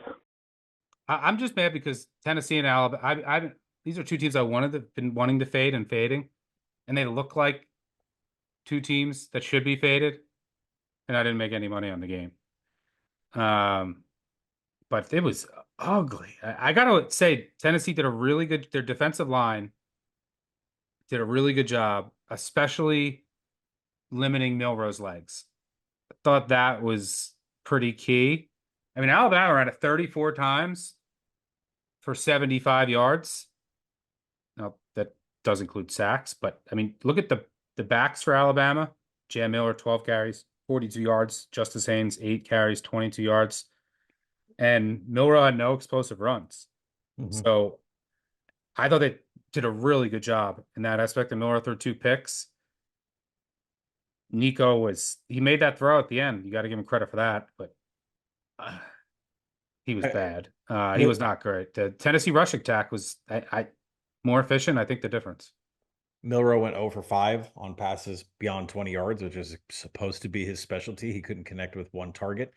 I'm just mad because Tennessee and Alabama. These are 2 teams been wanting to fade and fading, and they look like 2 teams that should be faded. And I didn't make any money on the game. But it was ugly. I gotta say, Tennessee did their defensive line did a really good job, especially limiting Milroe's legs. I thought that was pretty key. I mean, Alabama ran it 34 times for 75 yards. Now, that does include sacks, but I mean, look at the backs for Alabama. Jam Miller, 12 carries, 42 yards. Justice Haynes, 8 carries, 22 yards. And Milroe had no explosive runs. Mm-hmm. So I thought they did a really good job in that aspect. And Milroe threw 2 picks. Nico he made that throw at the end. You got to give him credit for that, but he was bad. He was not great. The Tennessee rush attack was more efficient. I think the difference. Milroe went 0 for 5 on passes beyond 20 yards, which is supposed to be his specialty. He couldn't connect with one target.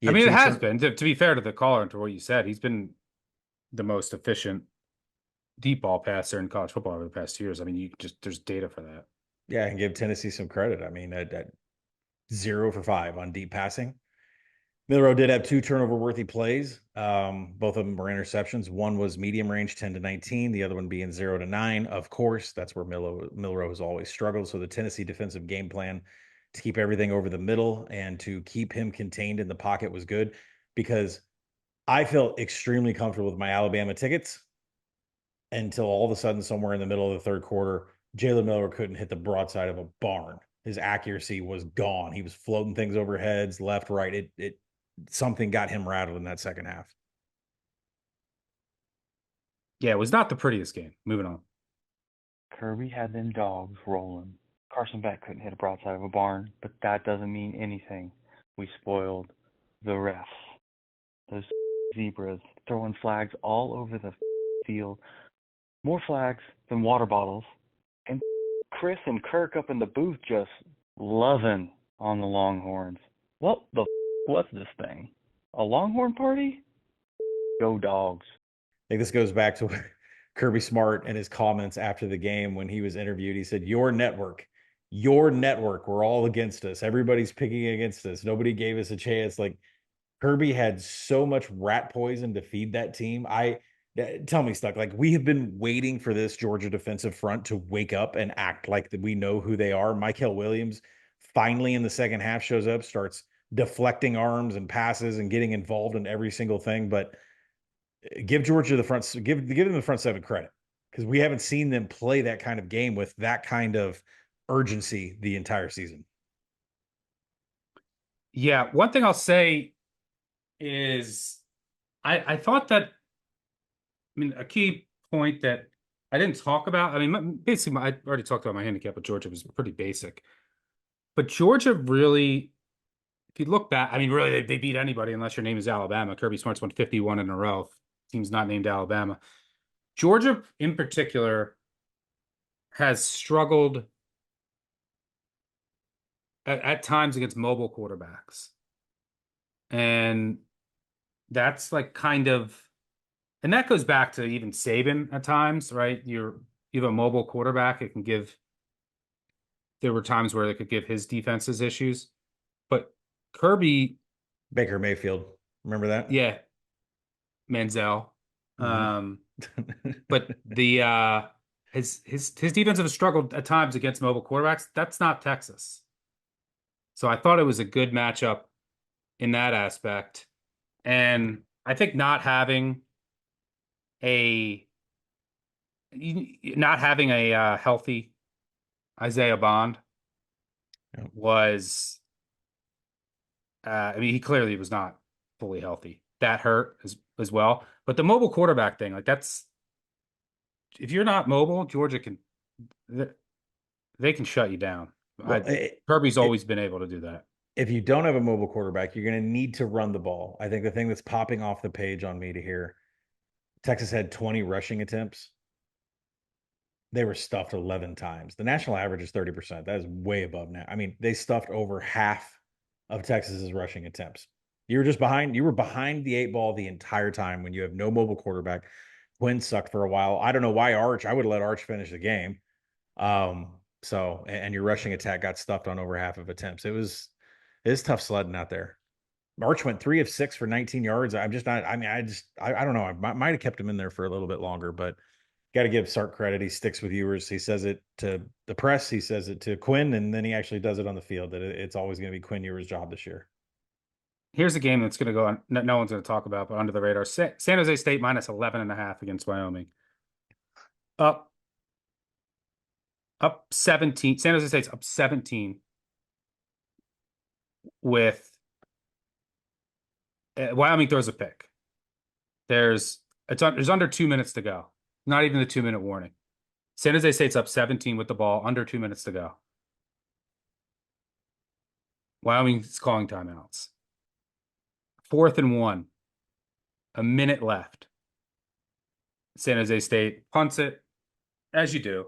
I mean, it has been. To be fair to the caller and to what you said, he's been the most efficient deep ball passer in college football over the past 2 years. I mean, there's data for that. Yeah, and give Tennessee some credit. I mean, at 0 for 5 on deep passing. Milroe did have 2 turnover-worthy plays. Both of them were interceptions. One was medium range, 10-19. The other one being 0-9. Of course, that's where Milroe has always struggled. So the Tennessee defensive game plan to keep everything over the middle and to keep him contained in the pocket was good, because I felt extremely comfortable with my Alabama tickets until all of a sudden, somewhere in the middle of the third quarter, Jalen Milroe couldn't hit the broadside of a barn. His accuracy was gone. He was floating things over heads, left, right. Something got him rattled in that second half. Yeah, it was not the prettiest game. Moving on. Kirby had them dogs rolling. Carson Beck couldn't hit a broadside of a barn, but that doesn't mean anything. We spoiled the refs. Those zebras throwing flags all over the field. More flags than water bottles. And Chris and Kirk up in the booth just loving on the Longhorns. What the was this thing? A Longhorn party? Go Dogs. I think this goes back to Kirby Smart and his comments after the game when he was interviewed. He said, your network, we're all against us. Everybody's picking against us. Nobody gave us a chance. Like, Kirby had so much rat poison to feed that team. Tell me, Stuck, like, we have been waiting for this Georgia defensive front to wake up and act like that we know who they are. Michael Williams finally in the second half shows up, starts deflecting arms and passes and getting involved in every single thing. But give Georgia give them the front seven credit, because we haven't seen them play that kind of game with that kind of urgency the entire season. Yeah, one thing I'll say is I thought that, I mean, a key point that I didn't talk about, I mean, basically, I already talked about my handicap, but Georgia was pretty basic. But Georgia really, if you look back, I mean, really, they beat anybody unless your name is Alabama. Kirby Smart's won 51 in a row. Team's not named Alabama. Georgia, in particular, has struggled at times against mobile quarterbacks. And that's like kind of, and that goes back to even Saban at times, right? You have a mobile quarterback, it can give, there were times where it could give his defenses issues. But Kirby, Baker Mayfield, remember that? Yeah. Manziel. Mm-hmm. But the his defense has struggled at times against mobile quarterbacks. That's not Texas. So I thought it was a good matchup in that aspect. And I think not having a healthy Isaiah Bond was, I mean, he clearly was not fully healthy. That hurt as well. But the mobile quarterback thing, like, that's, if you're not mobile, Georgia they can shut you down. Well, Kirby's always been able to do that. If you don't have a mobile quarterback, you're going to need to run the ball. I think the thing that's popping off the page on me to hear, Texas had 20 rushing attempts. They were stuffed 11 times. The national average is 30%. That is way above now. I mean, they stuffed over half of Texas's rushing attempts. You were just behind. You were behind the 8 ball the entire time when you have no mobile quarterback. Quinn sucked for a while. I don't know why I would have let Arch finish the game. So, and your rushing attack got stuffed on over half of attempts. It's tough sledding out there. Arch went 3 of 6 for 19 yards. I'm just not, I mean, I don't know. I might have kept him in there for a little bit longer, but got to give Sark credit. He sticks with viewers. He says it to the press. He says it to Quinn, and then he actually does it on the field, that it's always going to be Quinn Ewers' job this year. Here's a game that's going to go on, no one's going to talk about, but under the radar. San Jose State minus 11.5 against Wyoming. Up 17. San Jose State's up 17 with Wyoming throws a pick. There's under 2 minutes to go. Not even the 2-minute warning. San Jose State's up 17 with the ball, under 2 minutes to go. Wyoming's calling timeouts. 4th and 1. A minute left. San Jose State punts it, as you do.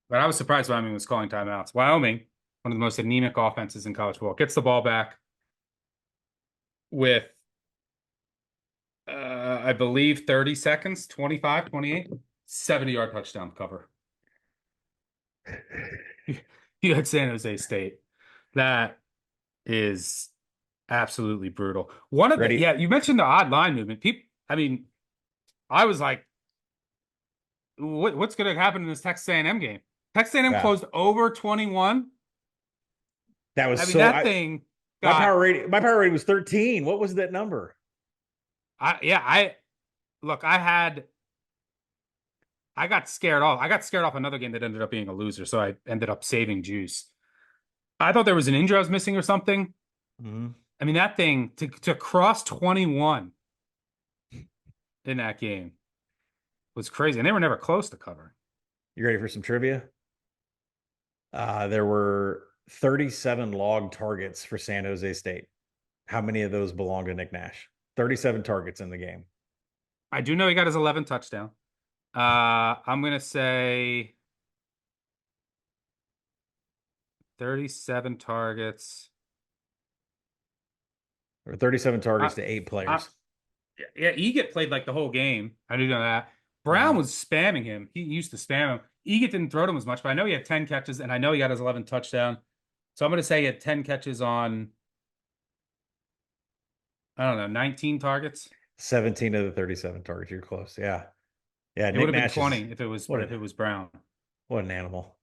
But I was surprised Wyoming was calling timeouts. Wyoming, one of the most anemic offenses in college football, gets the ball back with, I believe, 30 seconds, 25, 28, 70-yard touchdown cover. You had San Jose State. That is absolutely brutal. One of the, yeah, you mentioned the odd line movement. I was like, what's going to happen in this Texas A&M game? Texas A&M closed over 21. That was that thing. My power rating was 13. What was that number? I got scared off. I got scared off another game that ended up being a loser, so I ended up saving juice. I thought there was an injury I was missing or something. Mm-hmm. That thing to cross 21 in that game was crazy, and they were never close to covering. You ready for some trivia? There were 37 log targets for San Jose State. How many of those belong to Nick Nash? 37 targets in the game. I do know he got his 11th touchdown. I'm going to say 37 targets. Or 37 targets to 8 players. Yeah, Eget played like the whole game. I do know that. Brown was spamming him. He used to spam him. Eget didn't throw to him as much, but I know he had 10 catches, and I know he got his 11th touchdown. So I'm going to say he had 10 catches on, I don't know, 19 targets. 17 of the 37 targets. You're close. Yeah. Yeah. It would have been 20 if it was Brown. What an animal.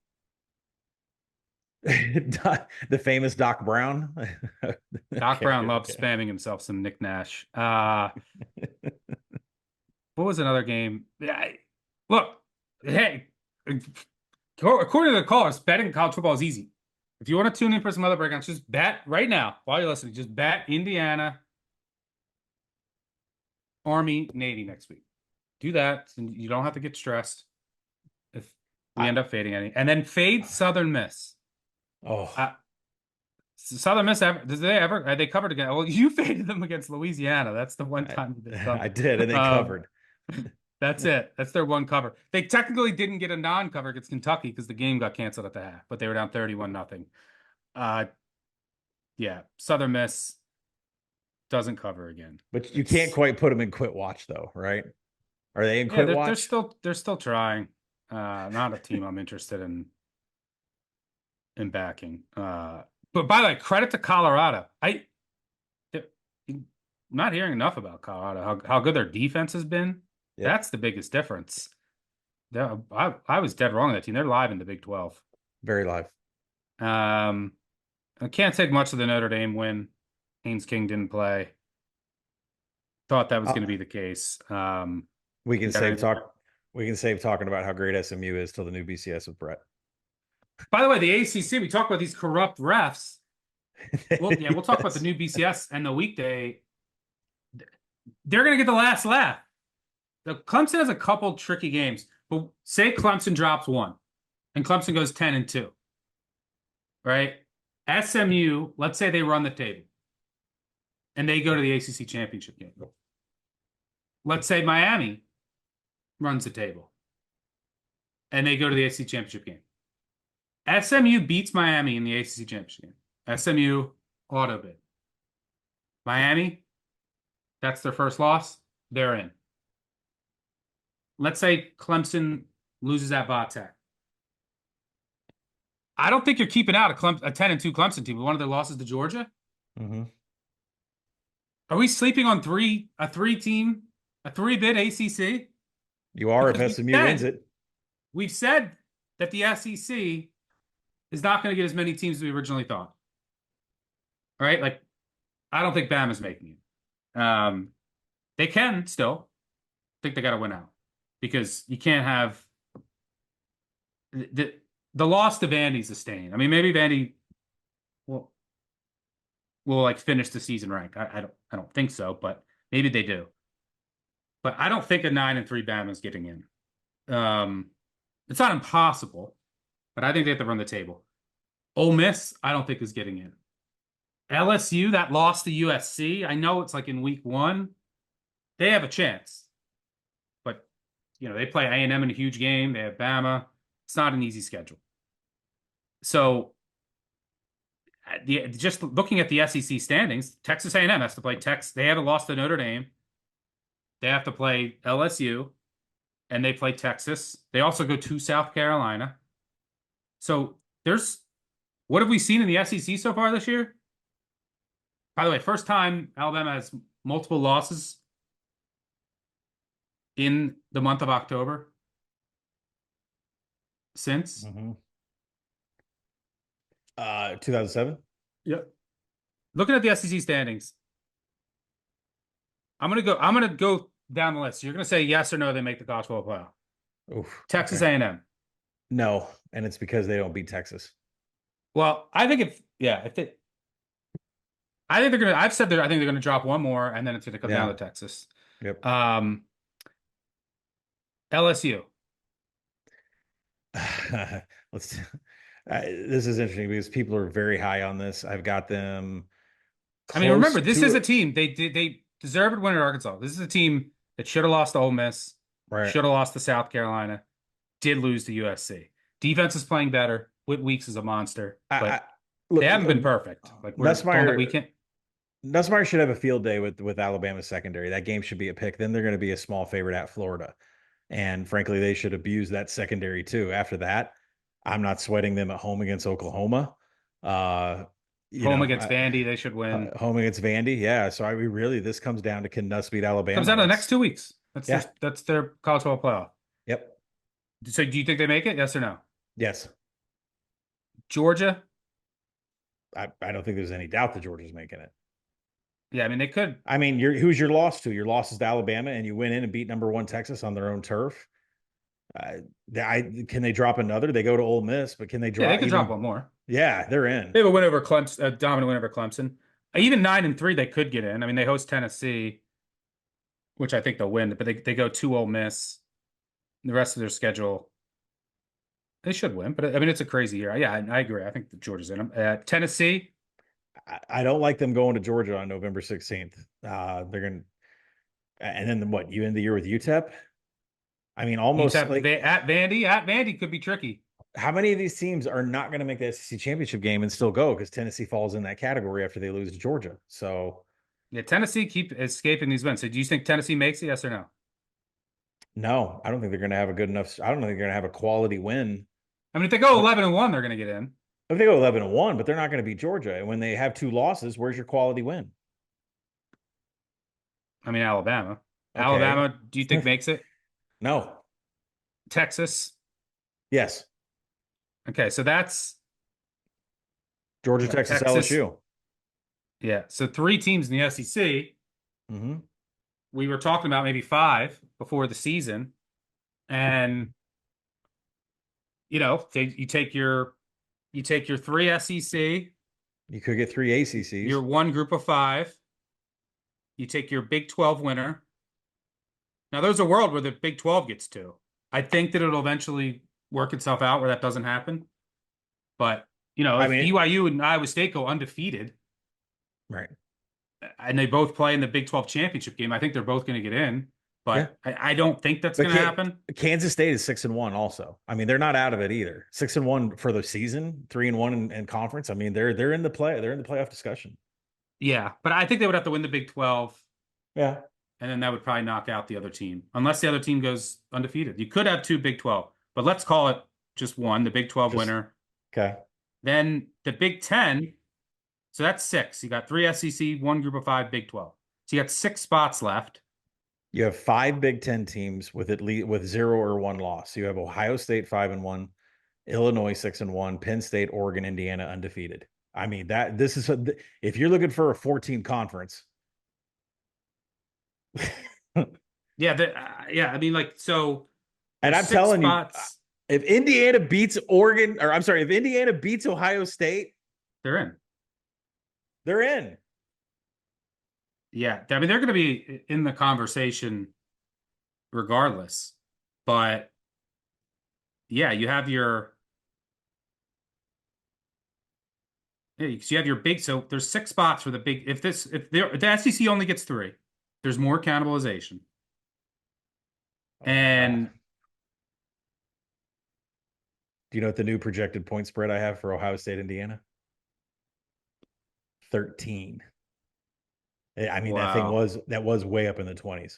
The famous Doc Brown. Doc Brown loves spamming himself some Nick Nash. What was another game? Look, hey, according to the callers, betting college football is easy. If you want to tune in for some other breakdowns, just bet right now while you're listening. Just bet Indiana, Army, Navy next week. Do that, and you don't have to get stressed if we end up fading any. And then fade Southern Miss. Southern Miss, have they covered again? Well, you faded them against Louisiana. That's the one time I did, and they covered. That's it. That's their one cover. They technically didn't get a non-cover against Kentucky because the game got canceled at the half, but they were down 31-0. Yeah, Southern Miss doesn't cover again. But you can't quite put them in quit watch, though, right? Are they in quit watch? They're still trying. Not a team I'm interested in backing. But by the way, credit to Colorado. I'm not hearing enough about Colorado. How good their defense has been. Yeah. That's the biggest difference. I was dead wrong on that team. They're live in the Big 12. Very live. I can't take much of the Notre Dame win. Haynes King didn't play. Thought that was going to be the case. We can save talking about how great SMU is till the new BCS with Brett. By the way, the ACC, we talk about these corrupt refs. We'll talk about the new BCS and the weekday. They're going to get the last laugh. The Clemson has a couple tricky games, but say Clemson drops one and Clemson goes 10-2, right? SMU, let's say they run the table and they go to the ACC championship game. Let's say Miami runs the table and they go to the ACC championship game. SMU beats Miami in the ACC championship game. SMU auto bid. Miami, that's their first loss. They're in. Let's say Clemson loses at Vatech. I don't think you're keeping out a 10-2 Clemson team with one of their losses to Georgia. Mm-hmm. Are we sleeping on a three-bid ACC? You are if SMU wins it. We've said that the SEC is not going to get as many teams as we originally thought. All right? Like, I don't think Bama's making it. They can still. I think they got to win out. Because you can't have the loss to Vandy's a stain. I mean, maybe Vandy will like finish the season ranked. I don't think so, but maybe they do. But I don't think a 9-3 Bama's getting in. It's not impossible, but I think they have to run the table. Ole Miss, I don't think is getting in. LSU, that loss to USC, I know it's like in week 1. They have a chance. They play A&M in a huge game. They have Bama. It's not an easy schedule. So, just looking at the SEC standings, Texas A&M has to play Texas. They haven't lost to Notre Dame. They have to play LSU. and they play Texas. They also go to South Carolina. So what have we seen in the SEC so far this year? By the way, first time Alabama has multiple losses in the month of October since. 2007. Yep. Looking at the SEC standings, I'm gonna go down the list. You're gonna say yes or no, they make the college football playoff. Oof, Texas okay. A&M. No, and it's because they don't beat Texas. Well, I think I've said I think they're gonna drop one more, and then it's gonna come down to Texas. Yep. LSU. Let's. This is interesting because people are very high on this. I've got them. I mean, remember, this is a team. They deserved to win at Arkansas. This is a team that should have lost to Ole Miss, Right. should have lost to South Carolina, did lose to USC. Defense is playing better. Whit Weeks is a monster, but look, they haven't been perfect. Like Nussmeier should have a field day with Alabama's secondary. That game should be a pick. Then they're going to be a small favorite at Florida, and frankly, they should abuse that secondary too. After that, I'm not sweating them at home against Oklahoma. Home against Vandy, they should win. Home against Vandy, yeah. So this comes down to can Nuss beat Alabama? Comes down to the next 2 weeks. That's their college football playoff. Yep. So do you think they make it? Yes or no? Yes. Georgia? I don't think there's any doubt that Georgia's making it. Yeah, I mean they could. I mean, who's your loss to? Your loss is to Alabama, and you win in and beat number 1 Texas on their own turf. Can they drop another? They go to Ole Miss, but can they drop? Yeah, they could drop one more. Yeah, they're in. They have a win over Clemson, a dominant win over Clemson. Even 9-3, they could get in. I mean, they host Tennessee, which I think they'll win, but they go to Ole Miss. The rest of their schedule, they should win. But I mean, it's a crazy year. Yeah, I agree. I think the Georgia's in them. Tennessee. I don't like them going to Georgia on November 16th. They're going to, and then what? You end the year with UTEP? I mean, almost UTEP, like at Vandy could be tricky. How many of these teams are not going to make the SEC championship game and still go? Because Tennessee falls in that category after they lose to Georgia. So, yeah, Tennessee keep escaping these wins. So, do you think Tennessee makes it? Yes or no? No, I don't think they're going to have a good enough. I don't think they're going to have a quality win. I mean, if they go 11-1, they're going to get in. If they go 11-1, but they're not going to beat Georgia. And when they have 2 losses, where's your quality win? I mean, Alabama. Okay. Alabama, do you think makes it? No. Texas? Yes. Okay, so that's Georgia, Texas, LSU. Yeah, so 3 teams in the SEC. Mm-hmm. We were talking about maybe 5 before the season, and you take your 3 SEC. You could get 3 ACCs. Your 1 group of 5. You take your Big 12 winner. Now, there's a world where the Big 12 gets 2. I think that it'll eventually work itself out where that doesn't happen. But, if BYU and Iowa State go undefeated, right, and they both play in the Big 12 championship game, I think they're both going to get in. But yeah. I don't think that's going to happen. Kansas State is 6-1 also. I mean, they're not out of it either. 6-1 for the season, 3-1 in conference. I mean, they're in the play. They're in the playoff discussion. Yeah, but I think they would have to win the Big 12. Yeah. And then that would probably knock out the other team, unless the other team goes undefeated. You could have 2 Big 12, but let's call it just 1, the Big 12 winner. Okay. Then the Big 10, so that's 6. You got 3 SEC, 1 group of 5, Big 12. So you got 6 spots left. You have 5 Big 10 teams with at least 0 or 1 loss. You have Ohio State 5-1, Illinois 6-1, Penn State, Oregon, Indiana undefeated. I mean, if you're looking for a 4-team conference. Yeah. I mean, so. And I'm telling you, if Indiana beats if Indiana beats Ohio State, they're in. They're in. Yeah, I mean, they're going to be in the conversation regardless. But yeah, you have your. Yeah, because you have your big. So there's 6 spots for the big. If the SEC only gets 3, there's more cannibalization. And do you know what the new projected point spread I have for Ohio State, Indiana? 13. I mean, wow. that was way up in the 20s.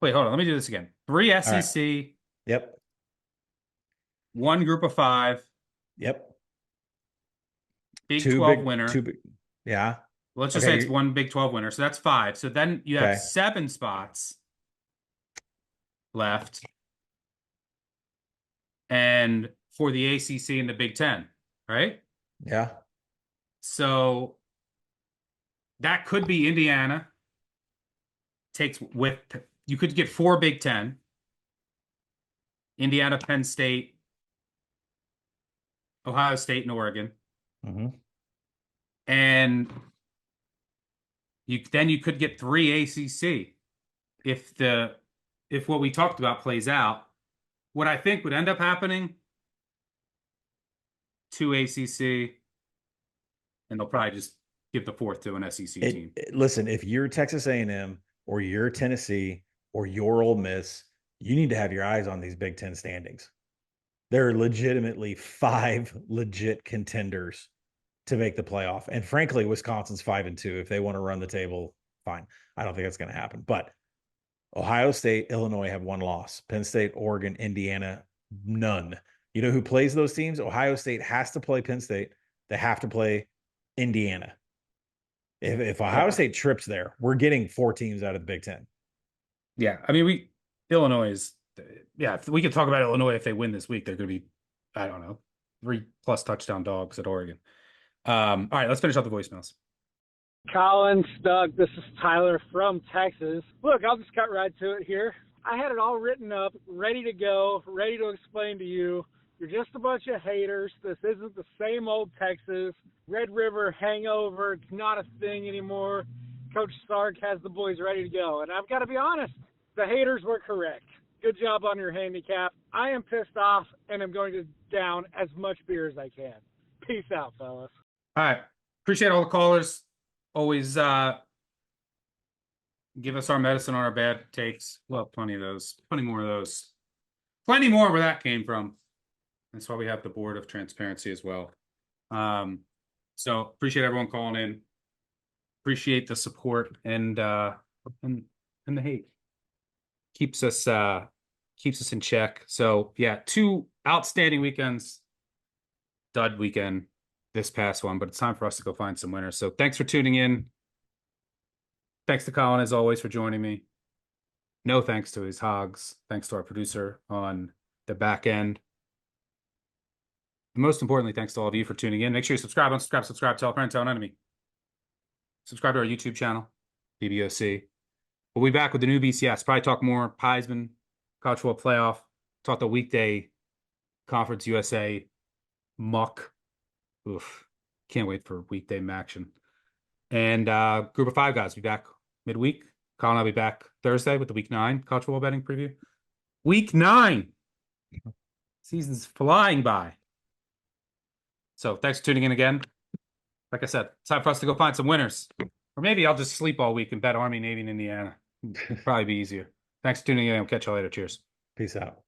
Wait, hold on. Let me do this again. 3 right. SEC. Yep. 1 group of 5. Yep. Big 12 winner. Yeah. Let's just say it's 1 Big 12 winner. So that's 5. So then you have 7 spots left. And for the ACC and the Big 10, right? Yeah. So that could be Indiana. You could get 4 Big 10. Indiana, Penn State, Ohio State, and Oregon. Mm-hmm. And you could get 3 ACC if what we talked about plays out. What I think would end up happening, 2 ACC, and they'll probably just give the 4th to an SEC team. Listen, if you're Texas A&M or you're Tennessee or you're Ole Miss, you need to have your eyes on these Big Ten standings. There are legitimately 5 legit contenders to make the playoff. And frankly, Wisconsin's 5-2. If they want to run the table, fine. I don't think that's going to happen. But Ohio State, Illinois have 1 loss. Penn State, Oregon, Indiana, none. You know who plays those teams? Ohio State has to play Penn State. They have to play Indiana. If Ohio State trips there, we're getting 4 teams out of the Big Ten. Yeah. I mean, Illinois is, if we could talk about Illinois. If they win this week, they're going to be, I don't know, 3+ touchdown dogs at Oregon. All right, let's finish up the voicemails. Colin, Doug, this is Tyler from Texas. Look, I'll just cut right to it here. I had it all written up, ready to go, ready to explain to you. You're just a bunch of haters. This isn't the same old Texas. Red River hangover, it's not a thing anymore. Coach Sark has the boys ready to go. And I've got to be honest, the haters were correct. Good job on your handicap. I am pissed off, and I'm going to down as much beer as I can. Peace out, fellas. All right. Appreciate all the callers. Always give us our medicine on our bad takes. Well, plenty of those. Plenty more of those. Plenty more where that came from. That's why we have the board of transparency as well. So appreciate everyone calling in. Appreciate the support and the hate. Keeps us in check. So yeah, 2 outstanding weekends. Dud weekend this past one, but it's time for us to go find some winners. So thanks for tuning in. Thanks to Colin, as always, for joining me. No thanks to his hogs. Thanks to our producer on the back end. And most importantly, thanks to all of you for tuning in. Make sure you subscribe, unsubscribe, tell a friend, tell an enemy. Subscribe to our YouTube channel, BBOC. We'll be back with the new BCS. Probably talk more Heisman, College Football Playoff, talk the weekday Conference USA muck. Oof. Can't wait for weekday action. And group of 5 guys will be back midweek. Colin and I'll be back Thursday with the Week 9 College Football betting preview. Week 9. Season's flying by. So thanks for tuning in again. Like I said, it's time for us to go find some winners. Or maybe I'll just sleep all week and bet Army, Navy, and Indiana. Probably be easier. Thanks for tuning in. I'll catch you later. Cheers. Peace out.